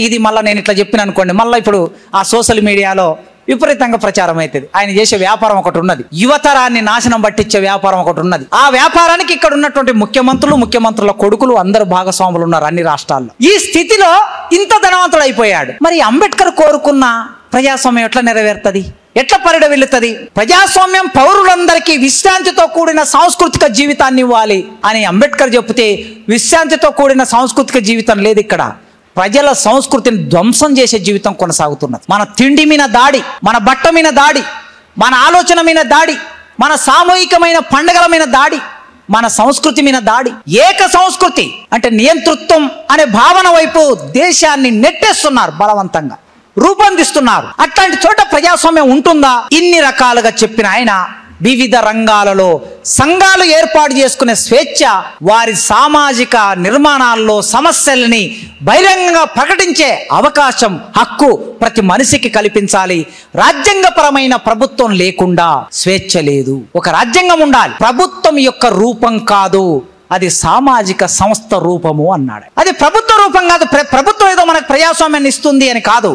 ఇది మళ్ళీ నేను ఇట్లా చెప్పిన అనుకోండి, మళ్ళీ ఇప్పుడు ఆ సోషల్ మీడియాలో విపరీతంగా ప్రచారం అవుతుంది. ఆయన చేసే వ్యాపారం ఒకటి ఉన్నది, యువతరాన్ని నాశనం పట్టించే వ్యాపారం ఒకటి ఉన్నది. ఆ వ్యాపారానికి ఇక్కడ ఉన్నటువంటి ముఖ్యమంత్రులు, ముఖ్యమంత్రుల కొడుకులు అందరు భాగస్వాములు ఉన్నారు అన్ని రాష్ట్రాల్లో. ఈ స్థితిలో ఇంత ధనవంతుడు అయిపోయాడు. మరి అంబేద్కర్ కోరుకున్న ప్రజాస్వామ్యం ఎట్లా నెరవేరుతుంది? ఎట్లా పరిడవిల్లుతుంది? ప్రజాస్వామ్యం పౌరులందరికీ విశ్రాంతితో కూడిన సాంస్కృతిక జీవితాన్ని ఇవ్వాలి అని అంబేద్కర్ చెప్తే, విశ్రాంతితో కూడిన సాంస్కృతిక జీవితం లేదు ఇక్కడ. ప్రజల సంస్కృతిని ధ్వంసం చేసే జీవితం కొనసాగుతున్నది. మన తిండి మీద దాడి, మన బట్ట మీద దాడి, మన ఆలోచన మీద దాడి, మన సామూహికమైన పండుగల మీద దాడి, మన సంస్కృతి మీద దాడి. ఏక సంస్కృతి అంటే నియంతృత్వం అనే భావన వైపు దేశాన్ని నెట్టేస్తున్నారు, బలవంతంగా రూపొందిస్తున్నారు. అట్లాంటి చోట ప్రజాస్వామ్యం ఉంటుందా? ఇన్ని రకాలుగా చెప్పిన ఆయన వివిధ రంగాలలో సంఘాలు ఏర్పాటు చేసుకునే స్వేచ్ఛ, వారి సామాజిక నిర్మాణాల్లో సమస్యల్ని బహిరంగంగా ప్రకటించే అవకాశం, హక్కు ప్రతి మనిషికి కల్పించాలి. రాజ్యాంగపరమైన ప్రభుత్వం లేకుండా స్వేచ్ఛ లేదు. ఒక రాజ్యాంగం ఉండాలి, ప్రభుత్వం యొక్క రూపం కాదు, అది సామాజిక సంస్థ రూపము అన్నాడు. అది ప్రభుత్వ రూపం కాదు. ప్రభుత్వం ఏదో మనకు ప్రజాస్వామ్యాన్ని ఇస్తుంది అని కాదు,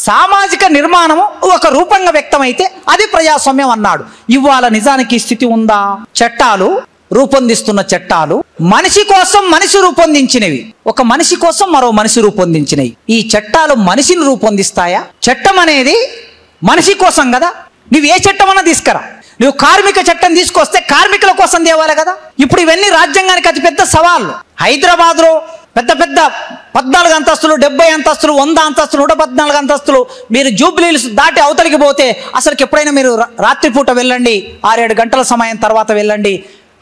సామాజిక నిర్మాణము ఒక రూపంగా వ్యక్తమైతే అది ప్రజాస్వామ్యం అన్నాడు. ఇవాళ నిజానికి స్థితి ఉందా? చట్టాలు రూపొందిస్తున్న చట్టాలు మనిషి కోసం మనిషి రూపొందించినవి, ఒక మనిషి కోసం మరో మనిషి రూపొందించినవి. ఈ చట్టాలు మనిషిని రూపొందిస్తాయా? చట్టం అనేది మనిషి కోసం కదా. నువ్వు ఏ చట్టం అన్నా తీసుకురా, నువ్వు కార్మిక చట్టం తీసుకొస్తే కార్మికుల కోసం తేవాలి కదా. ఇప్పుడు ఇవన్నీ రాజ్యాంగానికి అతిపెద్ద సవాళ్ళు. హైదరాబాద్లో పెద్ద పెద్ద 14 అంతస్తులు, 70 అంతస్తులు, 100 అంతస్తులు, 114 అంతస్తులు, మీరు జూబ్లీహిల్స్ దాటి అవతలికి పోతే అసలుకి ఎప్పుడైనా మీరు రాత్రిపూట వెళ్ళండి, 6-7 గంటల సమయం తర్వాత వెళ్ళండి,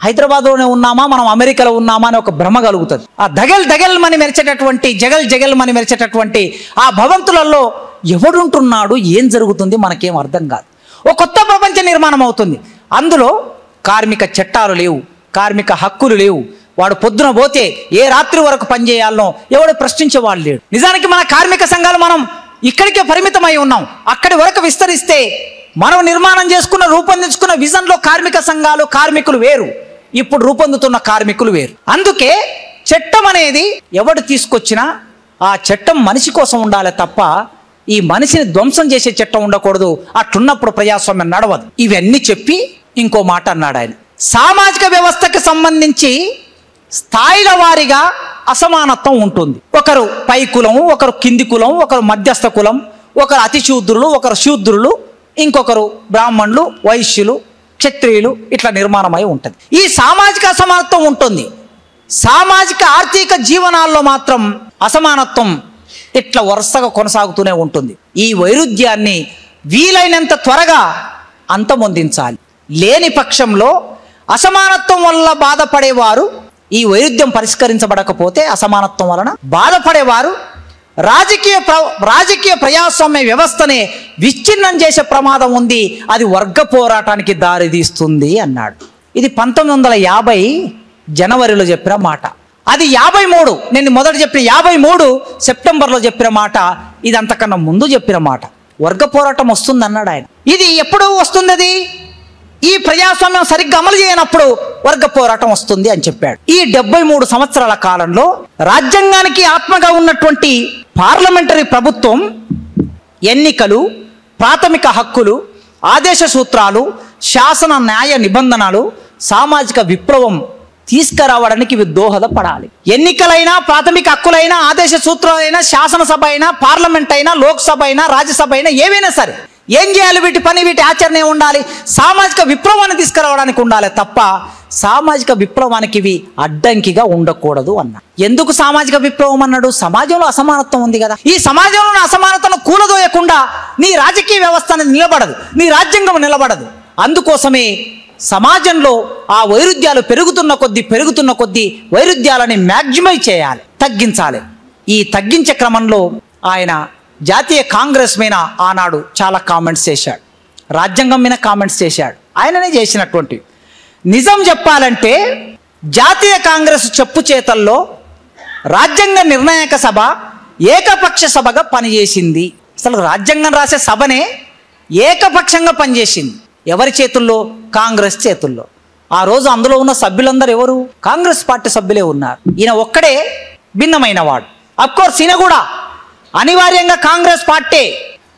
హైదరాబాద్లోనే ఉన్నామా, మనం అమెరికాలో ఉన్నామా అని ఒక భ్రమ కలుగుతుంది. ఆ దగల్ మని మెరిచేటటువంటి జగల్ మని మెరిచేటటువంటి ఆ భవంతులలో ఎవడుంటున్నాడు, ఏం జరుగుతుంది మనకేం అర్థం కాదు. ఒక కొత్త ప్రపంచ నిర్మాణం అవుతుంది. అందులో కార్మిక చట్టాలు లేవు, కార్మిక హక్కులు లేవు. వాడు పొద్దున పోతే ఏ రాత్రి వరకు పనిచేయాలనో ఎవడు ప్రశ్నించేవాడు లేడు. నిజానికి మన కార్మిక సంఘాలు మనం ఇక్కడికే పరిమితమై ఉన్నాం. అక్కడి వరకు విస్తరిస్తే మనం నిర్మాణం చేసుకున్న రూపొందించుకున్న విజన్లో కార్మిక సంఘాలు కార్మికులు వేరు, ఇప్పుడు రూపొందుతున్న కార్మికులు వేరు. అందుకే చట్టం అనేది ఎవడు తీసుకొచ్చినా ఆ చట్టం మనిషి కోసం ఉండాలి తప్ప ఈ మనిషిని ధ్వంసం చేసే చట్టం ఉండకూడదు. అట్లున్నప్పుడు ప్రజాస్వామ్యం నడవదు. ఇవన్నీ చెప్పి ఇంకో మాట అన్నాడు ఆయన. సామాజిక వ్యవస్థకి సంబంధించి స్థాయిల వారీగా అసమానత్వం ఉంటుంది. ఒకరు పై కులం, ఒకరు కింది కులం, ఒకరు మధ్యస్థ కులం, ఒకరు అతి శూద్రులు, ఒకరు శూద్రులు, ఇంకొకరు బ్రాహ్మణులు, వైశ్యులు, క్షత్రియులు, ఇట్లా నిర్మాణమై ఉంటుంది. ఈ సామాజిక అసమానత్వం ఉంటుంది. సామాజిక ఆర్థిక జీవనాల్లో మాత్రం అసమానత్వం ఇట్లా వరుసగా కొనసాగుతూనే ఉంటుంది. ఈ వైరుధ్యాన్ని వీలైనంత త్వరగా అంతమొందించాలి. లేని పక్షంలో అసమానత్వం వల్ల బాధపడేవారు, ఈ వైరుధ్యం పరిష్కరించబడకపోతే అసమానత్వం వలన బాధపడేవారు రాజకీయ ప్రజాస్వామ్య వ్యవస్థనే విచ్ఛిన్నం చేసే ప్రమాదం ఉంది. అది వర్గ పోరాటానికి దారితీస్తుంది అన్నాడు. ఇది 1950 జనవరిలో చెప్పిన మాట. అది 53 నేను మొదట చెప్పిన 53 సెప్టెంబర్లో చెప్పిన మాట. ఇది అంతకన్నా ముందు చెప్పిన మాట. వర్గ పోరాటం వస్తుంది అన్నాడు ఆయన. ఇది ఎప్పుడు వస్తుంది? అది ఈ ప్రజాస్వామ్యం సరిగ్గా అమలు చేయనప్పుడు వర్గ పోరాటం వస్తుంది అని చెప్పాడు. ఈ 73 సంవత్సరాల కాలంలో రాజ్యాంగానికి ఆత్మగా ఉన్నటువంటి పార్లమెంటరీ ప్రభుత్వం ఎన్నికలు, ప్రాథమిక హక్కులు, ఆదేశ సూత్రాలు, శాసన న్యాయ నిబంధనలు, సామాజిక విప్లవం తీసుకురావడానికి ఇవి దోహదపడాలి. ఎన్నికలైనా, ప్రాథమిక హక్కులైనా, ఆదేశ సూత్రాలైనా, శాసనసభ అయినా, పార్లమెంట్ అయినా, లోక్సభ అయినా, రాజ్యసభ అయినా, ఏవైనా సరే ఏం చేయాలి? వీటి ఆచరణ ఉండాలి. సామాజిక విప్లవాన్ని తీసుకురావడానికి ఉండాలి తప్ప సామాజిక విప్లవానికి ఇవి అడ్డంకిగా ఉండకూడదు అన్న. ఎందుకు సామాజిక విప్లవం అన్నాడు? సమాజంలో అసమానత్వం ఉంది కదా. ఈ సమాజంలో అసమానతను కూలదోయకుండా నీ రాజకీయ వ్యవస్థ అనేది నిలబడదు, నీ రాజ్యాంగం నిలబడదు. అందుకోసమే సమాజంలో ఆ వైరుధ్యాలు పెరుగుతున్న కొద్దీ వైరుధ్యాలని మ్యాక్సిమైజ్ చేయాలి, తగ్గించాలి. ఈ తగ్గించే క్రమంలో ఆయన జాతీయ కాంగ్రెస్ మీద ఆనాడు చాలా కామెంట్స్ చేశాడు, రాజ్యాంగం మీద కామెంట్స్ చేశాడు. ఆయననే చేసినటువంటి నిజం చెప్పాలంటే జాతీయ కాంగ్రెస్ చెప్పు చేతల్లో రాజ్యాంగ నిర్ణాయక సభ ఏకపక్ష సభగా పనిచేసింది. అసలు రాజ్యాంగం రాసే సభనే ఏకపక్షంగా పనిచేసింది. ఎవరి చేతుల్లో? కాంగ్రెస్ చేతుల్లో. ఆ రోజు అందులో ఉన్న సభ్యులందరూ ఎవరు? కాంగ్రెస్ పార్టీ సభ్యులే ఉన్నారు. ఈయన ఒక్కడే భిన్నమైన వాడు. అఫ్కోర్స్ ఈయన కూడా అనివార్యంగా కాంగ్రెస్ పార్టీ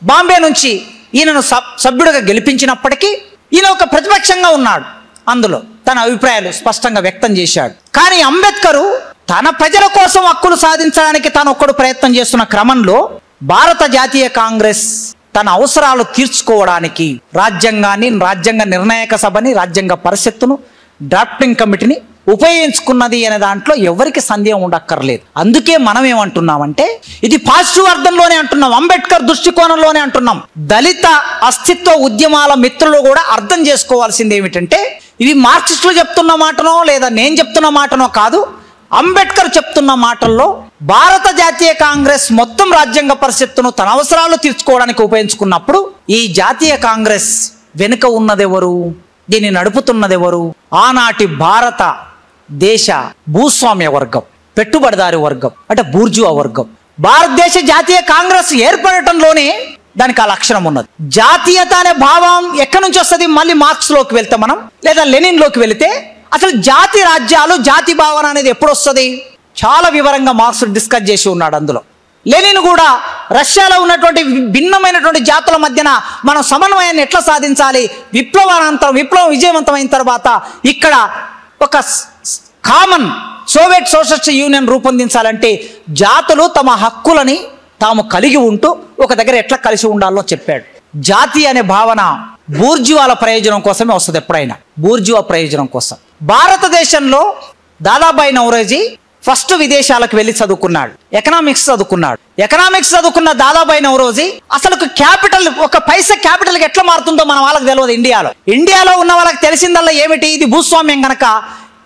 బాంబే నుంచి ఈయనను సభ్యుడిగా గెలిపించినప్పటికీ ఈయన ఒక ప్రతిపక్షంగా ఉన్నాడు. అందులో తన అభిప్రాయాలు స్పష్టంగా వ్యక్తం చేశాడు. కానీ అంబేద్కర్ తన ప్రజల కోసం హక్కులు సాధించడానికి తాను ఒక్కడు ప్రయత్నం చేస్తున్న క్రమంలో భారత జాతీయ కాంగ్రెస్ తన అవసరాలు తీర్చుకోవడానికి రాజ్యాంగ నిర్ణాయక సభని, రాజ్యాంగ పరిషత్తును, డ్రాఫ్టింగ్ కమిటీని ఉపయోగించుకున్నది అనే దాంట్లో ఎవరికి సందేహం ఉండక్కర్లేదు. అందుకే మనం ఏమంటున్నామంటే ఇది పాజిటివ్ అర్థంలోనే అంటున్నాం, అంబేద్కర్ దృష్టికోణంలోనే అంటున్నాం. దళిత అస్తిత్వ ఉద్యమాల మిత్రులు కూడా అర్థం చేసుకోవాల్సింది ఏమిటంటే ఇవి మార్క్సిస్టులు చెప్తున్న మాటనో లేదా నేను చెప్తున్న మాటనో కాదు, అంబేద్కర్ చెప్తున్న మాటల్లో భారత జాతీయ కాంగ్రెస్ మొత్తం రాజ్యాంగ పరిషత్తును తన అవసరాలు తీర్చుకోవడానికి ఉపయోగించుకున్నప్పుడు ఈ జాతీయ కాంగ్రెస్ వెనుక ఉన్నదెవరు? దీన్ని నడుపుతున్నదెవరు? ఆనాటి భారత దేశ భూస్వామ్య వర్గం, పెట్టుబడిదారి వర్గం, అంటే బూర్జువా వర్గం. భారతదేశ జాతీయ కాంగ్రెస్ ఏర్పడటంలోనే దానికి ఆ లక్షణం ఉన్నది. జాతీయత అనే భావం ఎక్కడి నుంచి వస్తుంది? మళ్ళీ మార్క్స్లోకి వెళ్తే మనం, లేదా లెనిన్లోకి వెళితే అసలు జాతి రాజ్యాలు, జాతి భావన అనేది ఎప్పుడు వస్తుంది? చాలా వివరంగా మార్క్స్ డిస్కస్ చేసి ఉన్నాడు. అందులో లెనిన్ కూడా రష్యాలో ఉన్నటువంటి భిన్నమైనటువంటి జాతుల మధ్యన మనం సమన్వయాన్ని ఎట్లా సాధించాలి, విప్లవం విజయవంతమైన తర్వాత ఇక్కడ ఒక కామన్ సోవియట్ సోషలిస్ట్ యూనియన్ రూపొందించాలంటే జాతులు తమ హక్కులని తాము కలిగి ఉంటూ ఒక దగ్గర ఎట్లా కలిసి ఉండాలో చెప్పాడు. జాతి అనే భావన బూర్జువాల ప్రయోజనం కోసమే వస్తుంది. ఎప్పుడైనా బూర్జువా ప్రయోజనం కోసం. భారతదేశంలో దాదాబాయి నౌరోజీ ఫస్ట్ విదేశాలకు వెళ్ళి చదువుకున్నాడు, ఎకనామిక్స్ చదువుకున్నాడు. ఎకనామిక్స్ చదువుకున్న దాదాబాయి నౌరోజీ అసలు క్యాపిటల్, ఒక పైసా క్యాపిటల్కి ఎట్లా మారుతుందో మన వాళ్ళకి తెలియదు. ఇండియాలో ఉన్న వాళ్ళకి తెలిసిందల్లా ఏమిటి, ఇది భూస్వామ్యం కనుక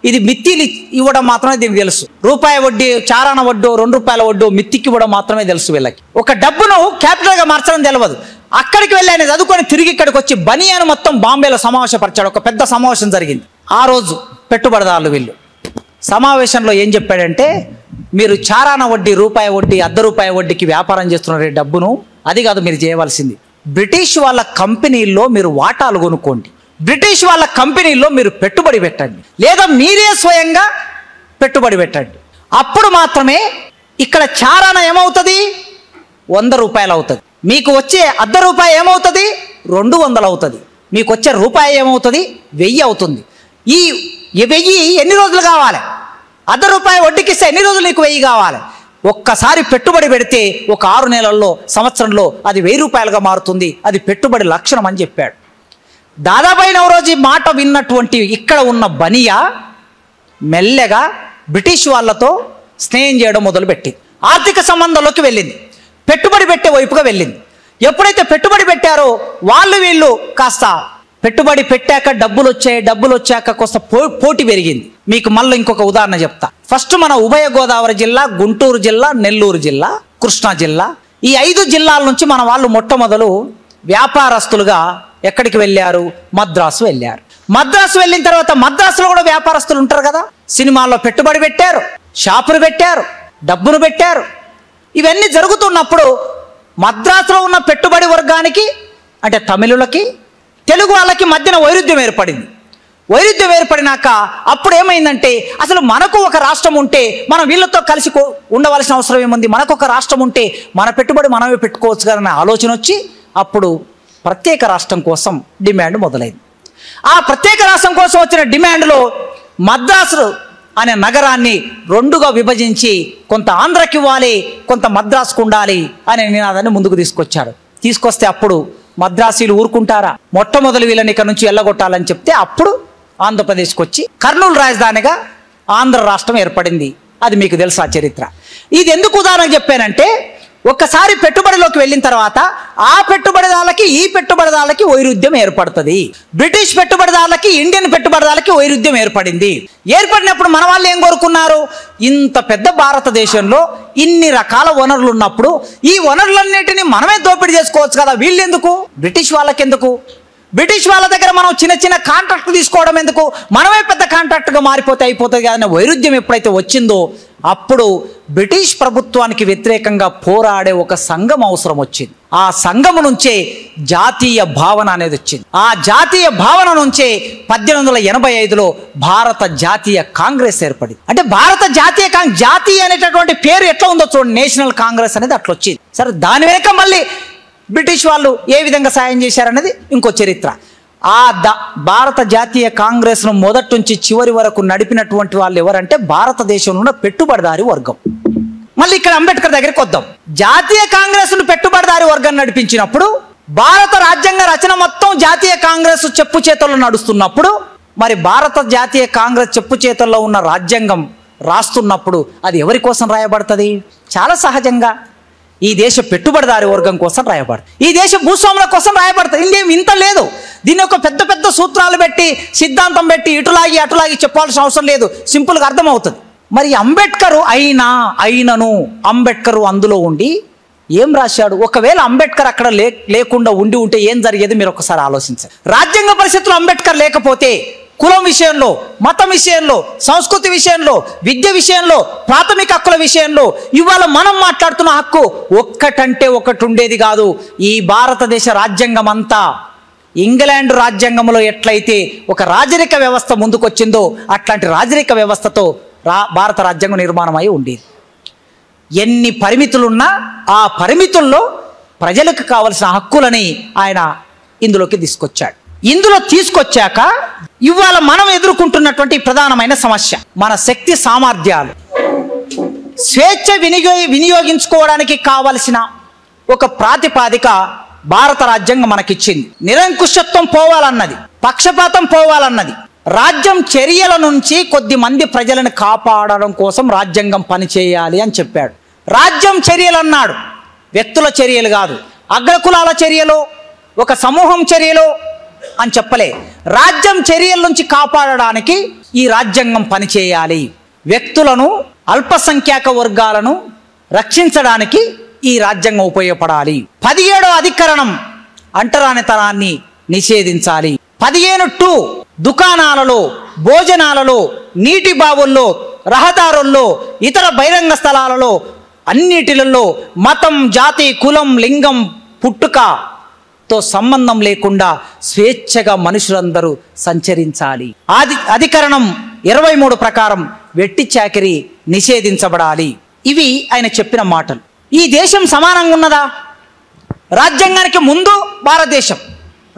ఇది మిత్తిలు ఇవ్వడం మాత్రమే దీనికి తెలుసు. రూపాయి వడ్డీ, చారాన వడ్డో, 2 రూపాయల వడ్డో మిత్తికి ఇవ్వడం మాత్రమే తెలుసు వీళ్ళకి. ఒక డబ్బును క్యాపిటల్గా మార్చడం తెలియదు. అక్కడికి వెళ్ళి ఆయన చదువుకొని తిరిగి ఇక్కడికి వచ్చి బనియాను మొత్తం బాంబేలో సమావేశపరిచాడు. ఒక పెద్ద సమావేశం జరిగింది ఆ రోజు. పెట్టుబడిదారులు వీళ్ళు సమావేశంలో ఏం చెప్పాడంటే, మీరు చారాన వడ్డీ, రూపాయి వడ్డీ, ₹1 వడ్డీకి వ్యాపారం చేస్తున్నారు డబ్బును, అది కాదు మీరు చేయవలసింది. బ్రిటిష్ వాళ్ళ కంపెనీల్లో మీరు వాటాలు కొనుక్కోండి, బ్రిటిష్ వాళ్ళ కంపెనీల్లో మీరు పెట్టుబడి పెట్టండి, లేదా మీరే స్వయంగా పెట్టుబడి పెట్టండి. అప్పుడు మాత్రమే ఇక్కడ చారాన ఏమవుతుంది, ₹100 అవుతుంది. మీకు వచ్చే ₹1 ఏమవుతుంది, 200 అవుతుంది. మీకు వచ్చే రూపాయి ఏమవుతుంది, 1000 అవుతుంది. ఈ 1000 ఎన్ని రోజులు కావాలి, ₹1 వడ్డీకి ఇస్తే ఎన్ని రోజులు నీకు 1000 కావాలి. ఒక్కసారి పెట్టుబడి పెడితే ఒక 6 నెలల్లో, సంవత్సరంలో అది ₹1000గా మారుతుంది. అది పెట్టుబడి లక్షణం అని చెప్పాడు. దాదాబాయి నౌరోజీ మాట విన్నటువంటి ఇక్కడ ఉన్న బనియా మెల్లగా బ్రిటిష్ వాళ్ళతో స్నేహం చేయడం మొదలుపెట్టింది. ఆర్థిక సంబంధంలోకి వెళ్ళింది, పెట్టుబడి పెట్టే వైపుగా వెళ్ళింది. ఎప్పుడైతే పెట్టుబడి పెట్టారో వీళ్ళు కాస్త పెట్టుబడి పెట్టాక డబ్బులు వచ్చాక కొంత పోటీ పెరిగింది. మీకు మళ్ళీ ఇంకొక ఉదాహరణ చెప్తా. ఫస్ట్ మన ఉభయ గోదావరి జిల్లా, గుంటూరు జిల్లా, నెల్లూరు జిల్లా, కృష్ణా జిల్లా, ఈ 5 జిల్లాల నుంచి మన వాళ్ళు మొట్టమొదలు వ్యాపారస్తులుగా ఎక్కడికి వెళ్ళారు, మద్రాసు వెళ్ళారు. మద్రాసు వెళ్ళిన తర్వాత మద్రాసులో కూడా వ్యాపారస్తులు ఉంటారు కదా, సినిమాల్లో పెట్టుబడి పెట్టారు, షాపులు పెట్టారు, డబ్బును పెట్టారు. ఇవన్నీ జరుగుతున్నప్పుడు మద్రాసులో ఉన్న పెట్టుబడి వర్గానికి, అంటే తమిళులకి, తెలుగు వాళ్ళకి మధ్యన వైరుధ్యం ఏర్పడింది. వైరుధ్యం ఏర్పడినాక అప్పుడు ఏమైందంటే, అసలు మనకు ఒక రాష్ట్రం ఉంటే మనం వీళ్ళతో కలిసి ఉండవలసిన అవసరం ఏముంది, మనకు ఒక రాష్ట్రం ఉంటే మన పెట్టుబడి మనమే పెట్టుకోవచ్చు కదా అనే ఆలోచన వచ్చి అప్పుడు ప్రత్యేక రాష్ట్రం కోసం డిమాండ్ మొదలైంది. ఆ ప్రత్యేక రాష్ట్రం కోసం వచ్చిన డిమాండ్లో మద్రాసు అనే నగరాన్ని 2గా విభజించి కొంత ఆంధ్రకి ఇవ్వాలి, కొంత మద్రాసుకు ఉండాలి అనే నినాదాన్ని ముందుకు తీసుకొస్తే అప్పుడు మద్రాసీలు ఊరుకుంటారా? మొట్టమొదటి వీళ్ళని ఇక్కడ నుంచి వెళ్ళగొట్టాలని చెప్తే అప్పుడు ఆంధ్రప్రదేశ్కి వచ్చి కర్నూలు రాజధానిగా ఆంధ్ర రాష్ట్రం ఏర్పడింది. అది మీకు తెలుసు ఆ చరిత్ర. ఇది ఎందుకు ఉదాహరణ చెప్పానంటే, ఒక్కసారి పెట్టుబడిలోకి వెళ్ళిన తర్వాత ఆ పెట్టుబడిదారులకి ఈ పెట్టుబడిదారులకి వైరుధ్యం ఏర్పడుతుంది. బ్రిటిష్ పెట్టుబడిదారులకి ఇండియన్ పెట్టుబడిదారులకి వైరుధ్యం ఏర్పడింది. ఏర్పడినప్పుడు మన వాళ్ళు ఏం కోరుకున్నారు, ఇంత పెద్ద భారతదేశంలో ఇన్ని రకాల వనరులు ఉన్నప్పుడు ఈ వనరులన్నిటిని మనమే దోపిడీ చేసుకోవచ్చు కదా, వీళ్ళెందుకు, బ్రిటిష్ వాళ్ళకెందుకు, బ్రిటిష్ వాళ్ళ దగ్గర మనం చిన్న కాంట్రాక్ట్ తీసుకోవడం ఎందుకు, మనమే పెద్ద కాంట్రాక్ట్గా మారిపోతే అయిపోతుంది కదా. వైరుధ్యం ఎప్పుడైతే వచ్చిందో అప్పుడు బ్రిటిష్ ప్రభుత్వానికి వ్యతిరేకంగా పోరాడే ఒక సంఘం అవసరం వచ్చింది. ఆ సంఘం నుంచే జాతీయ భావన అనేది వచ్చింది. ఆ జాతీయ భావన నుంచే 1885లో భారత జాతీయ కాంగ్రెస్ ఏర్పడింది. అంటే భారత జాతీయ అనేటటువంటి పేరు ఎట్లా ఉందో చూడండి, నేషనల్ కాంగ్రెస్ అనేది అట్లా వచ్చింది. సరే, దాని వెనుక మళ్ళీ బ్రిటిష్ వాళ్ళు ఏ విధంగా సాయం చేశారనేది ఇంకో చరిత్ర. ఆ భారత జాతీయ కాంగ్రెస్ను మొదటి నుంచి చివరి వరకు నడిపినటువంటి వాళ్ళు ఎవరంటే భారతదేశంలో ఉన్న పెట్టుబడిదారి వర్గం. మళ్ళీ ఇక్కడ అంబేద్కర్ దగ్గరికి వద్దాం. జాతీయ కాంగ్రెస్ను పెట్టుబడిదారి వర్గం నడిపించినప్పుడు భారత రాజ్యాంగ రచన మొత్తం జాతీయ కాంగ్రెస్ చెప్పు చేతుల్లో నడుస్తున్నప్పుడు, మరి భారత జాతీయ కాంగ్రెస్ చెప్పు చేతుల్లో ఉన్న రాజ్యాంగం రాస్తున్నప్పుడు అది ఎవరి కోసం రాయబడుతుంది? చాలా సహజంగా ఈ దేశ పెట్టుబడిదారి వర్గం కోసం రాయబడుతుంది, ఈ దేశ భూస్వాముల కోసం రాయబడుతుంది. ఇంకేం ఇంత లేదు. దీని యొక్క పెద్ద పెద్ద సూత్రాలు పెట్టి, సిద్ధాంతం పెట్టి ఇటులాగి అటులాగి చెప్పాల్సిన అవసరం లేదు, సింపుల్గా అర్థమవుతుంది. మరి అంబేద్కర్ అయినను అంబేద్కర్ అందులో ఉండి ఏం రాశాడు? ఒకవేళ అంబేద్కర్ అక్కడ లేకుండా ఉంటే ఏం జరిగేది మీరు ఒకసారి ఆలోచించారు. రాజ్యాంగ పరిషత్తులో అంబేద్కర్ లేకపోతే కులం విషయంలో, మతం విషయంలో, సంస్కృతి విషయంలో, విద్య విషయంలో, ప్రాథమిక హక్కుల విషయంలో ఇవాళ మనం మాట్లాడుతున్న హక్కు ఒక్కటంటే ఒకటి ఉండేది కాదు. ఈ భారతదేశ రాజ్యాంగం అంతా ఇంగ్లాండ్ రాజ్యాంగంలో ఎట్లయితే ఒక రాజరిక వ్యవస్థ ముందుకొచ్చిందో అట్లాంటి రాజరిక వ్యవస్థతో భారత రాజ్యాంగం నిర్మాణం అయి ఉండేది. ఎన్ని పరిమితులున్నా ఆ పరిమితుల్లో ప్రజలకు కావలసిన హక్కులని ఆయన ఇందులోకి తీసుకొచ్చాడు. ఇందులో తీసుకొచ్చాక ఇవాళ మనం ఎదుర్కొంటున్నటువంటి ప్రధానమైన సమస్య మన శక్తి సామర్థ్యాలు, స్వేచ్ఛ వినియోగించుకోవడానికి కావలసిన ఒక ప్రాతిపాదిక భారత రాజ్యాంగం మనకిచ్చింది. నిరంకుశత్వం పోవాలన్నది, పక్షపాతం పోవాలన్నది, రాజ్యం చర్యల నుంచి కొద్ది మంది ప్రజలను కాపాడడం కోసం రాజ్యాంగం పనిచేయాలి అని చెప్పాడు. రాజ్యం చర్యలు అన్నాడు, వ్యక్తుల చర్యలు కాదు, అగ్రకులాల చర్యలు, ఒక సమూహం చర్యలు అని చెప్పలే. రాజ్యం చర్యల నుంచి కాపాడడానికి ఈ రాజ్యాంగం పనిచేయాలి. వ్యక్తులను, అల్పసంఖ్యాక వర్గాలను రక్షించడానికి ఈ రాజ్యాంగం ఉపయోగపడాలి. 17వ అధికరణం అంటరానితనాన్ని నిషేధించాలి. 15 దుకాణాలలో, భోజనాలలో, నీటి బావుల్లో, రహదారుల్లో, ఇతర బహిరంగ స్థలాలలో అన్నిటిలలో మతం, జాతి, కులం, లింగం, పుట్టుకతో సంబంధం లేకుండా స్వేచ్ఛగా మనుషులందరూ సంచరించాలి. అధికరణం 23 ప్రకారం వెట్టి చాకిరీ నిషేధించబడాలి. ఇవి ఆయన చెప్పిన మాటలు. ఈ దేశం సమానంగా ఉన్నదా? రాజ్యాంగానికి ముందు భారతదేశం,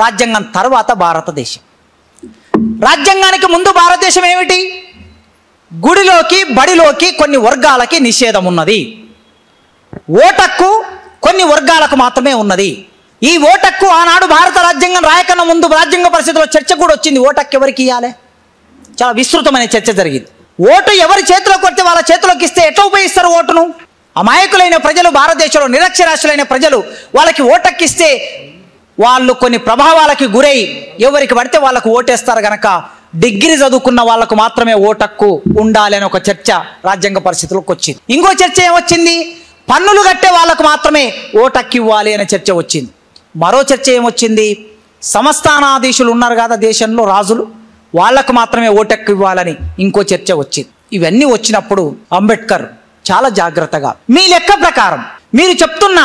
రాజ్యాంగం తర్వాత భారతదేశం. రాజ్యాంగానికి ముందు భారతదేశం ఏమిటి? గుడిలోకి, బడిలోకి కొన్ని వర్గాలకి నిషేధం ఉన్నది. ఓటక్కు కొన్ని వర్గాలకు మాత్రమే ఉన్నది. ఈ ఓటక్కు ఆనాడు భారత రాజ్యాంగం రాయకన్నా ముందు రాజ్యాంగ పరిస్థితుల్లో చర్చ కూడా వచ్చింది. ఓటక్కు ఎవరికి ఇవ్వాలి? చాలా విస్తృతమైన చర్చ జరిగింది. ఓటు ఎవరి చేతిలోకి వస్తే వాళ్ళ చేతిలోకి ఇస్తే ఎట్లా ఉపయోగిస్తారు ఓటును? అమాయకులైన ప్రజలు, భారతదేశంలో నిరక్షరాస్యులైన ప్రజలు వాళ్ళకి ఓటక్కిస్తే వాళ్ళు కొన్ని ప్రభావాలకి గురై ఎవరికి పడితే వాళ్ళకు ఓటేస్తారు. గనక డిగ్రీ చదువుకున్న వాళ్ళకు మాత్రమే ఓటక్కు ఉండాలి అని ఒక చర్చ రాజ్యాంగ పరిస్థితులకు వచ్చింది. ఇంకో చర్చ ఏమొచ్చింది? పన్నులు కట్టే వాళ్ళకు మాత్రమే ఓటక్కు ఇవ్వాలి అనే చర్చ వచ్చింది. మరో చర్చ ఏమొచ్చింది? సంస్థానాధీశులు ఉన్నారు కదా దేశంలో, రాజులు, వాళ్లకు మాత్రమే ఓటక్కు ఇవ్వాలని ఇంకో చర్చ వచ్చింది. ఇవన్నీ వచ్చినప్పుడు అంబేద్కర్ చాలా జాగ్రత్తగా మీ లెక్క ప్రకారం మీరు చెప్తున్న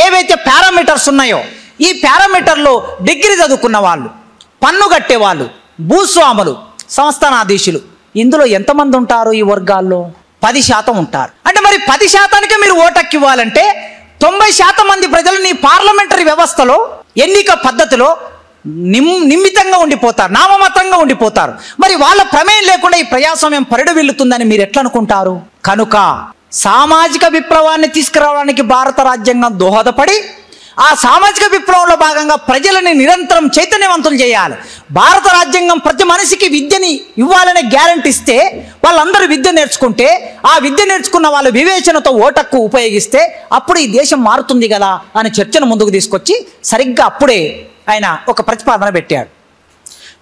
ఏవైతే పారామీటర్స్ ఉన్నాయో ఈ పారామీటర్లో డిగ్రీ చదువుకున్న వాళ్ళు, పన్ను కట్టే వాళ్ళు, భూస్వాములు, సంస్థానాధీశులు, ఇందులో ఎంతమంది ఉంటారు? ఈ వర్గాల్లో 10% ఉంటారు. అంటే మరి 10%కే మీరు ఓటక్కు ఇవ్వాలంటే 90% మంది ప్రజలు నీ పార్లమెంటరీ వ్యవస్థలో, ఎన్నిక పద్ధతిలో నిమిత్తంగా ఉండిపోతారు, నామమాత్రంగా ఉండిపోతారు. మరి వాళ్ళ ప్రమేయం లేకుండా ఈ ప్రజాస్వామ్యం పరిడవిల్లుతుందని మీరు ఎట్లా అనుకుంటారు? కనుక సామాజిక విప్లవాన్ని తీసుకురావడానికి భారత రాజ్యాంగం దోహదపడి ఆ సామాజిక విప్లవంలో భాగంగా ప్రజలని నిరంతరం చైతన్యవంతులు చేయాలి. భారత రాజ్యాంగం ప్రతి మనిషికి విద్యని ఇవ్వాలనే గ్యారంటీ ఇస్తే వాళ్ళందరూ విద్య నేర్చుకుంటే, ఆ విద్య నేర్చుకున్న వాళ్ళ వివేచనతో ఓటక్కు ఉపయోగిస్తే అప్పుడు ఈ దేశం మారుతుంది కదా అని చర్చను ముందుకు తీసుకొచ్చి సరిగ్గా అప్పుడే ఆయన ఒక ప్రతిపాదన పెట్టాడు.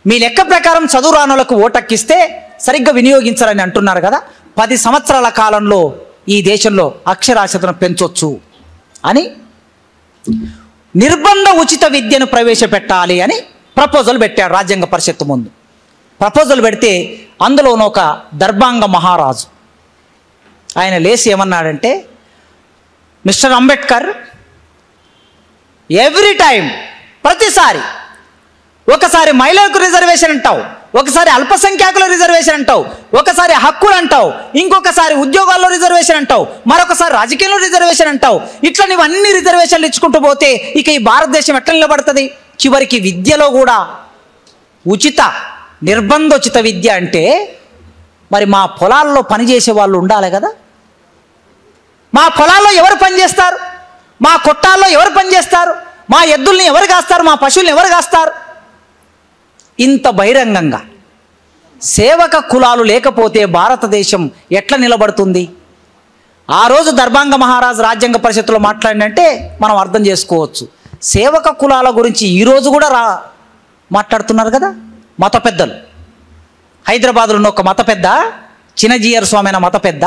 మీ లెక్క ప్రకారం చదువు రానులకు ఓటక్కిస్తే సరిగ్గా వినియోగించాలని అంటున్నారు కదా, 10 సంవత్సరాల కాలంలో ఈ దేశంలో అక్షరాస్యతను పెంచొచ్చు అని నిర్బంధ ఉచిత విద్యను ప్రవేశపెట్టాలి అని ప్రపోజల్ పెట్టాడు రాజ్యాంగ పరిషత్తు ముందు. ప్రపోజల్ పెడితే అందులోనూ ఒక దర్బాంగ మహారాజు ఆయన లేచి ఏమన్నాడంటే, మిస్టర్ అంబేద్కర్, ఎవ్రీ టైం, ప్రతిసారి ఒకసారి మహిళలకు రిజర్వేషన్ అంటావు, ఒకసారి అల్పసంఖ్యాకుల రిజర్వేషన్ అంటావు, ఒకసారి హక్కులు అంటావు, ఇంకొకసారి ఉద్యోగాల్లో రిజర్వేషన్ అంటావు, మరొకసారి రాజకీయంలో రిజర్వేషన్ అంటావు. ఇట్లా నువ్వు అన్ని రిజర్వేషన్లు ఇచ్చుకుంటూ పోతే ఇక ఈ భారతదేశం ఎట్లా నిలబడుతుంది? చివరికి విద్యలో కూడా నిర్బంధోచిత విద్య అంటే మరి మా పొలాల్లో పనిచేసే వాళ్ళు ఉండాలి కదా. మా పొలాల్లో ఎవరు పనిచేస్తారు? మా కొట్టాల్లో ఎవరు పనిచేస్తారు? మా ఎద్దుల్ని ఎవరు కాస్తారు? మా పశువుల్ని ఎవరు కాస్తారు? ఇంత బహిరంగంగా సేవక కులాలు లేకపోతే భారతదేశం ఎట్లా నిలబడుతుంది? ఆ రోజు దర్బాంగ మహారాజు రాజ్యాంగ పరిషత్తులో మాట్లాడినంటే మనం అర్థం చేసుకోవచ్చు. సేవక కులాల గురించి ఈరోజు కూడా మాట్లాడుతున్నారు కదా మత పెద్దలు. హైదరాబాద్లో ఉన్న ఒక మత పెద్ద, చిన్నజీయర్ స్వామి అయిన మత పెద్ద,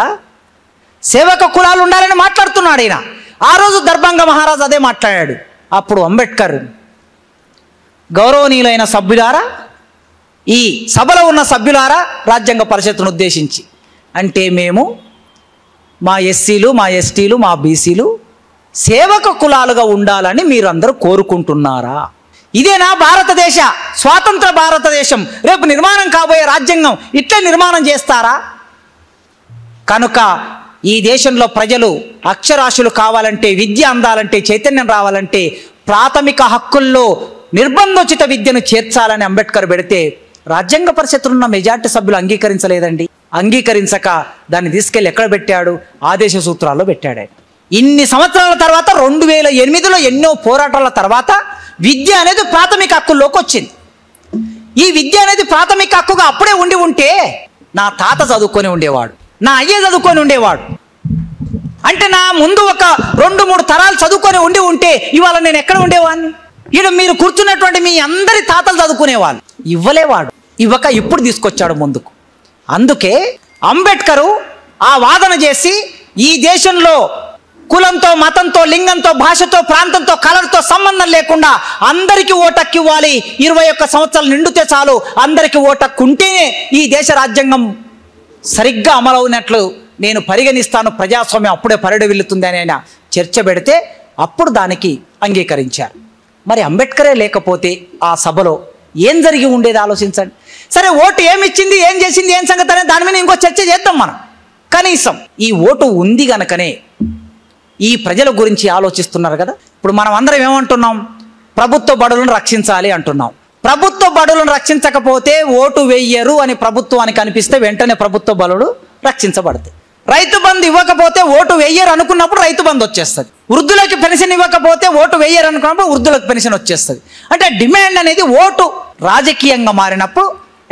సేవక కులాలు ఉండాలని మాట్లాడుతున్నాడు ఆయన. ఆ రోజు దర్బాంగ మహారాజు అదే మాట్లాడాడు. అప్పుడు అంబేద్కర్, గౌరవనీయులైన సభ్యులారా, ఈ సభలో ఉన్న సభ్యులారా, రాజ్యాంగ పరిషత్తును ఉద్దేశించి, అంటే మేము మా ఎస్సీలు, మా ఎస్టీలు, మా బీసీలు సేవక కులాలుగా ఉండాలని మీరందరూ కోరుకుంటున్నారా? ఇదేనా భారతదేశ స్వాతంత్ర భారతదేశం? రేపు నిర్మాణం కాబోయే రాజ్యాంగం ఇట్లా నిర్మాణం చేస్తారా? కనుక ఈ దేశంలో ప్రజలు అక్షరాస్యులు కావాలంటే, విద్య అందాలంటే, చైతన్యం రావాలంటే ప్రాథమిక హక్కుల్లో నిర్బంధోచిత విద్యను చేర్చాలని అంబేద్కర్ పెడితే రాజ్యాంగ పరిషత్తులున్న మెజార్టీ సభ్యులు అంగీకరించలేదండి. అంగీకరించక దాన్ని తీసుకెళ్ళి ఎక్కడ పెట్టాడు? ఆదేశ సూత్రాల్లో పెట్టాడు. ఇన్ని సంవత్సరాల తర్వాత 2008లో ఎన్నో పోరాటాల తర్వాత విద్య అనేది ప్రాథమిక హక్కుల్లోకి వచ్చింది. ఈ విద్య అనేది ప్రాథమిక హక్కుగా అప్పుడే ఉండి ఉంటే నా తాత చదువుకొని ఉండేవాడు, నా అయ్య చదువుకొని ఉండేవాడు. అంటే నా ముందు ఒక 2-3 తరాలు చదువుకొని ఉంటే ఇవాళ నేను ఎక్కడ ఉండేవాడిని? ఈడ మీరు కూర్చున్నటువంటి మీ అందరి తాతలు చదువుకునేవాళ్ళు. ఇవ్వలేవాడు, ఇవ్వక ఇప్పుడు తీసుకొచ్చాడు ముందుకు. అందుకే అంబేద్కరు ఆ వాదన చేసి ఈ దేశంలో కులంతో, మతంతో, లింగంతో, భాషతో, ప్రాంతంతో, కలర్తో సంబంధం లేకుండా అందరికీ ఓటక్కు ఇవ్వాలి. 21 సంవత్సరాలు నిండితే చాలు అందరికీ ఓటక్కు ఉంటేనే ఈ దేశ రాజ్యాంగం సరిగ్గా అమలవునట్లు నేను పరిగణిస్తాను, ప్రజాస్వామ్యం అప్పుడే పరిడి వెళ్తుంది అని ఆయన చర్చ పెడితే అప్పుడు దానికి అంగీకరించారు. మరి అంబేద్కరే లేకపోతే ఆ సభలో ఏం జరిగి ఉండేది ఆలోచించండి. సరే, ఓటు ఏమిచ్చింది, ఏం చేసింది, ఏం సంగతి అనేది దాని మీద ఇంకో చర్చ చేద్దాం మనం. కనీసం ఈ ఓటు ఉంది గనకనే ఈ ప్రజల గురించి ఆలోచిస్తున్నారు కదా. ఇప్పుడు మనం అందరం ఏమంటున్నాం? ప్రభుత్వ బడులను రక్షించాలి అంటున్నాం. ప్రభుత్వ బడులను రక్షించకపోతే ఓటు వెయ్యరు అని ప్రభుత్వానికి అనిపిస్తే వెంటనే ప్రభుత్వ బడులు రక్షించబడతాయి. రైతు బంధు ఇవ్వకపోతే ఓటు వెయ్యరు అనుకున్నప్పుడు రైతు బంధు వచ్చేస్తుంది. వృద్ధులకి పెన్షన్ ఇవ్వకపోతే ఓటు వెయ్యరు అనుకున్నప్పుడు వృద్ధులకు పెన్షన్ వచ్చేస్తుంది. అంటే డిమాండ్ అనేది ఓటు రాజకీయంగా మారినప్పుడు,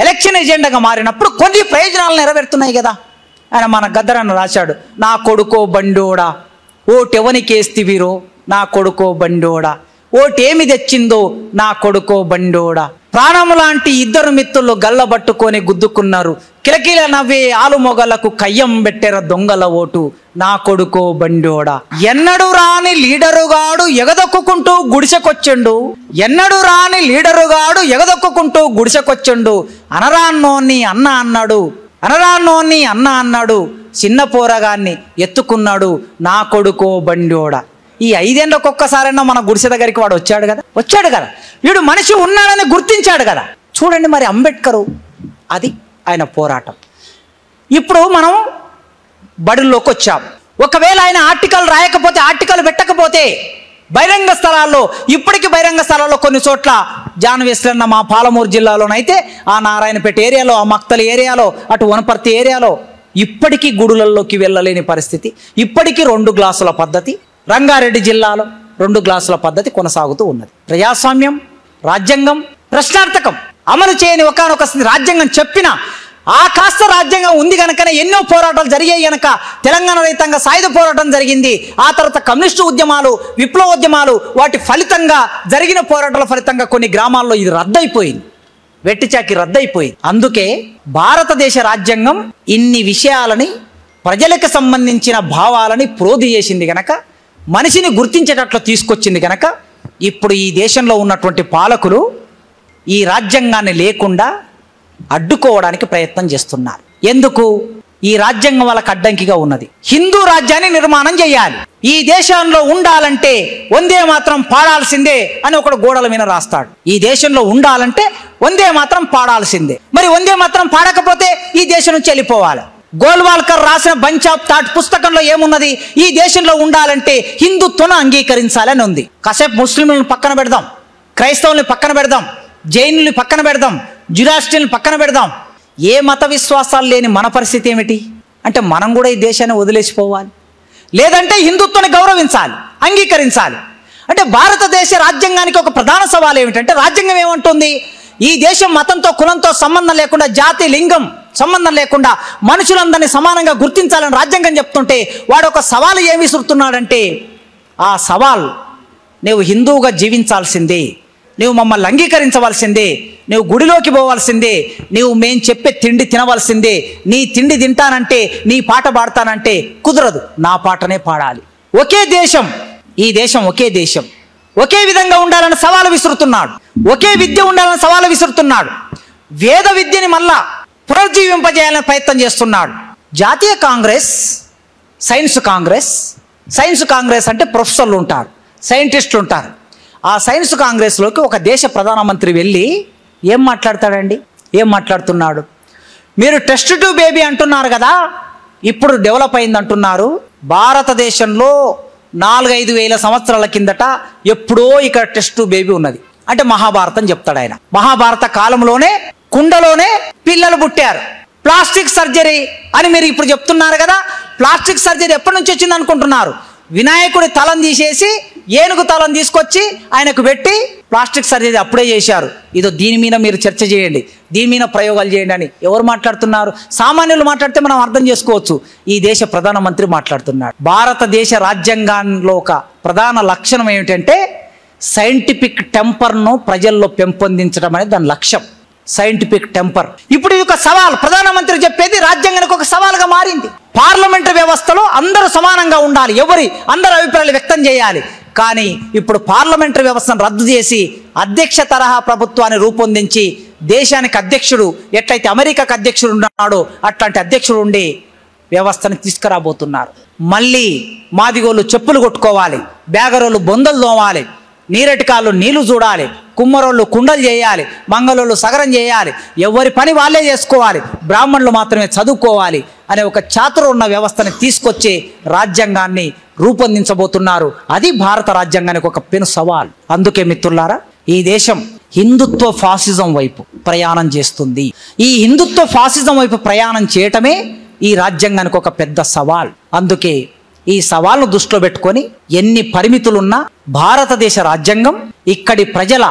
ఎలక్షన్ ఎజెండాగా మారినప్పుడు కొన్ని ప్రయోజనాలు నెరవేరుతున్నాయి కదా. ఆయన మన గద్దరన్న రాశాడు, నా కొడుకో బండోడా ఓటెవనికేస్తివిరో నా కొడుకో బండోడా, ఓటేమి తెచ్చిందో నా కొడుకో బండోడా. ప్రాణము లాంటి 2 మిత్రులు గల్లబట్టుకొని గుద్దుకున్నారు, కిలకిల నవ్వే ఆలుమొగలకు కయ్యం పెట్టెర దొంగల ఓటు నా కొడుకో బండోడా. ఎన్నడు రాని లీడరుగాడు ఎగదొక్కుంటూ గుడిసెకొచ్చెండు, ఎన్నడు రాని లీడరుగాడు ఎగదొక్కుంటూ గుడిసెకొచ్చెండు. అనరాన్నోన్ని అన్న అన్నాడు, అనరాన్నోన్ని అన్న అన్నాడు, చిన్న పోరగాన్ని ఎత్తుకున్నాడు నా కొడుకో బండోడా. ఈ 5 ఏళ్ళకి ఒక్కసారైనా మన గుడిసె దగ్గరికి వాడు వచ్చాడు కదా. వీడు మనిషి ఉన్నాడని గుర్తించాడు కదా. చూడండి మరి అంబేద్కరు, అది ఆయన పోరాటం. ఇప్పుడు మనం బడుల్లోకి వచ్చాం. ఒకవేళ ఆయన ఆర్టికల్ రాయకపోతే, ఆర్టికల్ పెట్టకపోతే బహిరంగ స్థలాల్లో, ఇప్పటికీ బహిరంగ స్థలాల్లో కొన్ని చోట్ల జాన్ వెస్లన్న మా పాలమూరు జిల్లాలోనైతే, ఆ నారాయణపేట ఏరియాలో, ఆ మక్తలి ఏరియాలో, అటు వనపర్తి ఏరియాలో ఇప్పటికీ గుడులలోకి వెళ్ళలేని పరిస్థితి. ఇప్పటికీ 2 గ్లాసుల పద్ధతి, రంగారెడ్డి జిల్లాలో 2 గ్లాసుల పద్ధతి కొనసాగుతూ ఉన్నది. ప్రజాస్వామ్యం, రాజ్యాంగం ప్రశ్నార్థకం. అమలు చేయని ఒకానొక రాజ్యాంగం చెప్పిన ఆ కాస్త రాజ్యాంగం ఉంది కనుకనే ఎన్నో పోరాటాలు జరిగాయి. కనుక తెలంగాణ రైతాంగ సాయుధ పోరాటం జరిగింది. ఆ తర్వాత కమ్యూనిస్టు ఉద్యమాలు, విప్లవోద్యమాలు, వాటి ఫలితంగా జరిగిన పోరాటాల ఫలితంగా కొన్ని గ్రామాల్లో ఇది రద్దయిపోయింది, వెట్టిచాకి రద్దయిపోయింది. అందుకే భారతదేశ రాజ్యాంగం ఇన్ని విషయాలని, ప్రజలకు సంబంధించిన భావాలని ప్రోధి చేసింది గనక, మనిషిని గుర్తించేటట్లు తీసుకొచ్చింది గనక ఇప్పుడు ఈ దేశంలో ఉన్నటువంటి పాలకులు ఈ రాజ్యాంగాన్ని లేకుండా అడ్డుకోవడానికి ప్రయత్నం చేస్తున్నారు. ఎందుకు? ఈ రాజ్యాంగం వాళ్ళకి అడ్డంకిగా ఉన్నది. హిందూ రాజ్యాన్ని నిర్మాణం చేయాలి, ఈ దేశంలో ఉండాలంటే వందే మాత్రం పాడాల్సిందే అని ఒకడు గోడల మీద రాస్తాడు. ఈ దేశంలో ఉండాలంటే వందే మాత్రం పాడాల్సిందే. మరి వందే మాత్రం పాడకపోతే ఈ దేశం నుంచి వెళ్ళిపోవాలి. గోల్వాల్కర్ రాసిన బంచ్ ఆఫ్ థాట్ పుస్తకంలో ఏమున్నది? ఈ దేశంలో ఉండాలంటే హిందుత్వను అంగీకరించాలని ఉంది. కాసేపు ముస్లింలను పక్కన పెడదాం, క్రైస్తవుల్ని పక్కన పెడదాం, జైనుల్ని పక్కన పెడదాం, జురాస్ట్రియన్లు పక్కన పెడదాం. ఏ మత విశ్వాసాలు లేని మన పరిస్థితి ఏమిటి? అంటే మనం కూడా ఈ దేశాన్ని వదిలేసిపోవాలి, లేదంటే హిందుత్వాన్ని గౌరవించాలి, అంగీకరించాలి. అంటే భారతదేశ రాజ్యాంగానికి ఒక ప్రధాన సవాల్ ఏమిటంటే, రాజ్యాంగం ఏమంటుంది? ఈ దేశం మతంతో, కులంతో సంబంధం లేకుండా, జాతి, లింగం సంబంధం లేకుండా మనుషులందరినీ సమానంగా గుర్తించాలని రాజ్యాంగం చెప్తుంటే, వాడు ఒక సవాలు ఏమి విసురుతున్నాడంటే, ఆ సవాల్ నువ్వు హిందువుగా జీవించాల్సిందే, నువ్వు మమ్మల్ని అంగీకరించవలసిందే, నువ్వు గుడిలోకి పోవాల్సిందే, నువ్వు మేం చెప్పే తిండి తినవలసిందే. నీ తిండి తింటానంటే, నీ పాట పాడతానంటే కుదరదు, నా పాటనే పాడాలి. ఒకే దేశం, ఈ దేశం ఒకే దేశం, ఒకే విధంగా ఉండాలని సవాలు విసురుతున్నాడు. ఒకే విద్య ఉండాలని సవాలు విసురుతున్నాడు. వేద విద్యని మళ్ళా పునర్జీవింపజేయాలని ప్రయత్నం చేస్తున్నాడు. జాతీయ కాంగ్రెస్, సైన్స్ కాంగ్రెస్. సైన్స్ కాంగ్రెస్ అంటే ప్రొఫెసర్లు ఉంటారు, సైంటిస్టులు ఉంటారు. ఆ సైన్స్ కాంగ్రెస్లోకి ఒక దేశ ప్రధానమంత్రి వెళ్ళి ఏం మాట్లాడతాడండి? ఏం మాట్లాడుతున్నాడు? మీరు టెస్ట్ ట్యూబ్ బేబీ అంటున్నారు కదా, ఇప్పుడు డెవలప్ అయింది అంటున్నారు. భారతదేశంలో 4-5 వేల సంవత్సరాల కిందట ఎప్పుడో ఇక్కడ టెస్ట్ ట్యూబ్ బేబీ ఉన్నది అంటే మహాభారతం చెప్తాడు ఆయన. మహాభారత కాలంలోనే కుండలోనే పిల్లలు పుట్టారు. ప్లాస్టిక్ సర్జరీ అని మీరు ఇప్పుడు చెప్తున్నారు కదా, ప్లాస్టిక్ సర్జరీ ఎప్పటి నుంచి వచ్చింది అనుకుంటున్నారు? వినాయకుడి తలం తీసేసి ఏనుగు తలను తీసుకొచ్చి ఆయనకు పెట్టి ప్లాస్టిక్ సర్జరీ అప్పుడే చేశారు. ఇదో దీని మీద మీరు చర్చ చేయండి, దీని మీద ప్రయోగాలు చేయండి అని ఎవరు మాట్లాడుతున్నారు? సామాన్యులు మాట్లాడితే మనం అర్థం చేసుకోవచ్చు. ఈ దేశ ప్రధానమంత్రి మాట్లాడుతున్నాడు. భారతదేశ రాజ్యాంగంలో ఒక ప్రధాన లక్షణం ఏమిటంటే సైంటిఫిక్ టెంపర్ను ప్రజల్లో పెంపొందించడం అనేది దాని లక్ష్యం. Scientific temper. ఇప్పుడు ఇది ఒక సవాల్. ప్రధానమంత్రి చెప్పేది రాజ్యాంగానికి ఒక సవాల్గా మారింది. పార్లమెంటరీ వ్యవస్థలో అందరూ సమానంగా ఉండాలి, అందరు అభిప్రాయాలు వ్యక్తం చేయాలి. కానీ ఇప్పుడు పార్లమెంటరీ వ్యవస్థను రద్దు చేసి అధ్యక్ష తరహా ప్రభుత్వాన్ని రూపొందించి దేశానికి అధ్యక్షుడు ఎట్లయితే అమెరికాకు అధ్యక్షుడు ఉన్నాడో అట్లాంటి అధ్యక్షుడు ఉండే వ్యవస్థను తీసుకురాబోతున్నారు. మళ్ళీ మాదిగోళ్ళు చెప్పులు కొట్టుకోవాలి, బేగరోళ్ళు బొందలు దోమాలి, నీరటికాళ్ళు నీళ్లు చూడాలి, కుమ్మరోళ్ళు కుండలు చేయాలి, మంగళోళ్ళు సగరం చేయాలి, ఎవరి పని వాళ్ళే చేసుకోవాలి, బ్రాహ్మణులు మాత్రమే చదువుకోవాలి అనే ఒక చాతురు ఉన్న వ్యవస్థని తీసుకొచ్చే రాజ్యాంగాన్ని రూపొందించబోతున్నారు. అది భారత రాజ్యాంగానికి ఒక పెను సవాల్. అందుకే మిత్రులారా, ఈ దేశం హిందుత్వ ఫాసిజం వైపు ప్రయాణం చేస్తుంది. ఈ హిందుత్వ ఫాసిజం వైపు ప్రయాణం చేయటమే ఈ రాజ్యాంగానికి ఒక పెద్ద సవాల్. అందుకే ఈ సవాల్ను దృష్టిలో పెట్టుకొని ఎన్ని పరిమితులున్నా భారతదేశ రాజ్యాంగం ఇక్కడి ప్రజల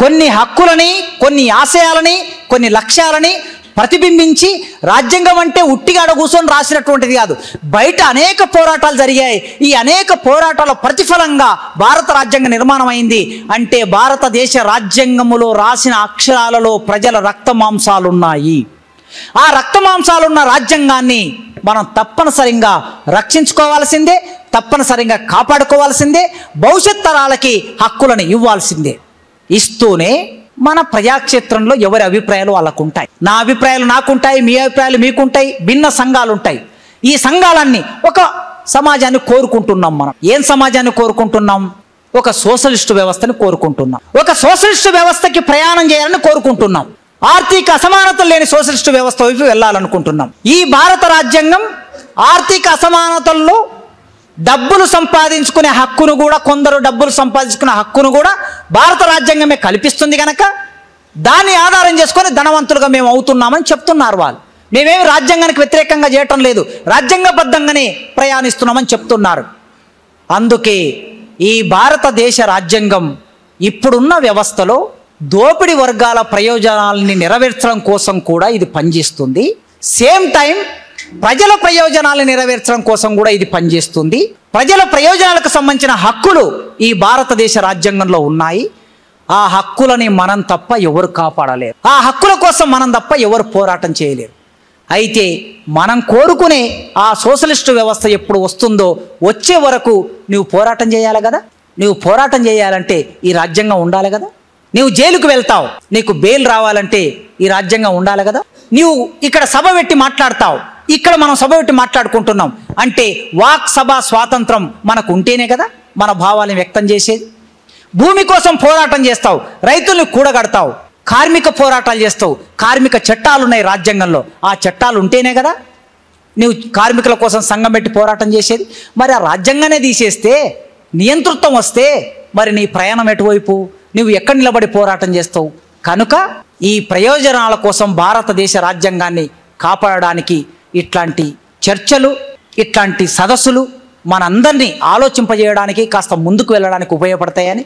కొన్ని హక్కులని, కొన్ని ఆశయాలని, కొన్ని లక్ష్యాలని ప్రతిబింబించి, రాజ్యాంగం అంటే ఉట్టిగాడ కూర్చొని రాసినటువంటిది కాదు. బయట అనేక పోరాటాలు జరిగాయి. ఈ అనేక పోరాటాల ప్రతిఫలంగా భారత రాజ్యాంగ నిర్మాణం అయింది. అంటే భారతదేశ రాజ్యాంగములో రాసిన అక్షరాలలో ప్రజల రక్త మాంసాలున్నాయి. ఆ రక్త మాంసాలున్న రాజ్యాంగాన్ని మనం తప్పనిసరిగా రక్షించుకోవాల్సిందే, తప్పనిసరిగా కాపాడుకోవాల్సిందే, భవిష్యత్ తరాలకి హక్కులను ఇవ్వాల్సిందే. ఇస్తూనే మన ప్రజాక్షేత్రంలో ఎవరి అభిప్రాయాలు వాళ్ళకు ఉంటాయి. నా అభిప్రాయాలు నాకుంటాయి, మీ అభిప్రాయాలు మీకుంటాయి, భిన్న సంఘాలు ఉంటాయి. ఈ సంఘాలన్నీ ఒక సమాజాన్ని కోరుకుంటున్నాం. మనం ఏం సమాజాన్ని కోరుకుంటున్నాం? ఒక సోషలిస్టు వ్యవస్థని కోరుకుంటున్నాం. ఒక సోషలిస్టు వ్యవస్థకి ప్రయాణం చేయాలని కోరుకుంటున్నాం. ఆర్థిక అసమానతలు లేని సోషలిస్టు వ్యవస్థ వైపు వెళ్ళాలనుకుంటున్నాం. ఈ భారత రాజ్యాంగం ఆర్థిక అసమానతల్లో డబ్బులు సంపాదించుకునే హక్కును కూడా, కొందరు డబ్బులు సంపాదించుకునే హక్కును కూడా భారత రాజ్యాంగమే కల్పిస్తుంది కనుక దాన్ని ఆధారం చేసుకొని ధనవంతులుగా మేము అవుతున్నామని చెప్తున్నారు వాళ్ళు. మేమేమి రాజ్యాంగానికి వ్యతిరేకంగా చేయటం లేదు, రాజ్యాంగబద్ధంగానే ప్రయాణిస్తున్నామని చెప్తున్నారు. అందుకే ఈ భారతదేశ రాజ్యాంగం ఇప్పుడున్న వ్యవస్థలో దోపిడీ వర్గాల ప్రయోజనాలని నెరవేర్చడం కోసం కూడా ఇది పనిచేస్తుంది. సేమ్ టైం ప్రజల ప్రయోజనాలను నెరవేర్చడం కోసం కూడా ఇది పనిచేస్తుంది. ప్రజల ప్రయోజనాలకు సంబంధించిన హక్కులు ఈ భారతదేశ రాజ్యాంగంలో ఉన్నాయి. ఆ హక్కులని మనం తప్ప ఎవరు కాపాడలేరు. ఆ హక్కుల కోసం మనం తప్ప ఎవరు పోరాటం చేయలేరు. అయితే మనం కోరుకునే ఆ సోషలిస్టు వ్యవస్థ ఎప్పుడు వస్తుందో వచ్చే వరకు నువ్వు పోరాటం చేయాలి కదా. నువ్వు పోరాటం చేయాలంటే ఈ రాజ్యాంగం ఉండాలి కదా. నీవు జైలుకు వెళ్తావు, నీకు బెయిల్ రావాలంటే ఈ రాజ్యాంగం ఉండాలి కదా. నీవు ఇక్కడ సభ పెట్టి మాట్లాడతావు, ఇక్కడ మనం సభ పెట్టి మాట్లాడుకుంటున్నాం అంటే వాక్ సభ స్వాతంత్రం మనకు ఉంటేనే కదా మన భావాలను వ్యక్తం చేసేది. భూమి కోసం పోరాటం చేస్తావు, రైతుల్ని కూడగడతావు, కార్మిక పోరాటాలు చేస్తావు, కార్మిక చట్టాలు ఉన్నాయి రాజ్యాంగంలో, ఆ చట్టాలు ఉంటేనే కదా నీవు కార్మికుల కోసం సంఘం పెట్టి పోరాటం చేసేది. మరి ఆ రాజ్యాంగానే తీసేస్తే, నియంతృత్వం వస్తే మరి నీ ప్రయాణం ఎటువైపు? నువ్వు ఎక్కడ నిలబడి పోరాటం చేస్తావు? కనుక ఈ ప్రయోజనాల కోసం భారతదేశ రాజ్యాంగాన్ని కాపాడడానికి ఇట్లాంటి చర్చలు, ఇట్లాంటి సదస్సులు మనందరినీ ఆలోచింపజేయడానికి, కాస్త ముందుకు వెళ్ళడానికి ఉపయోగపడతాయని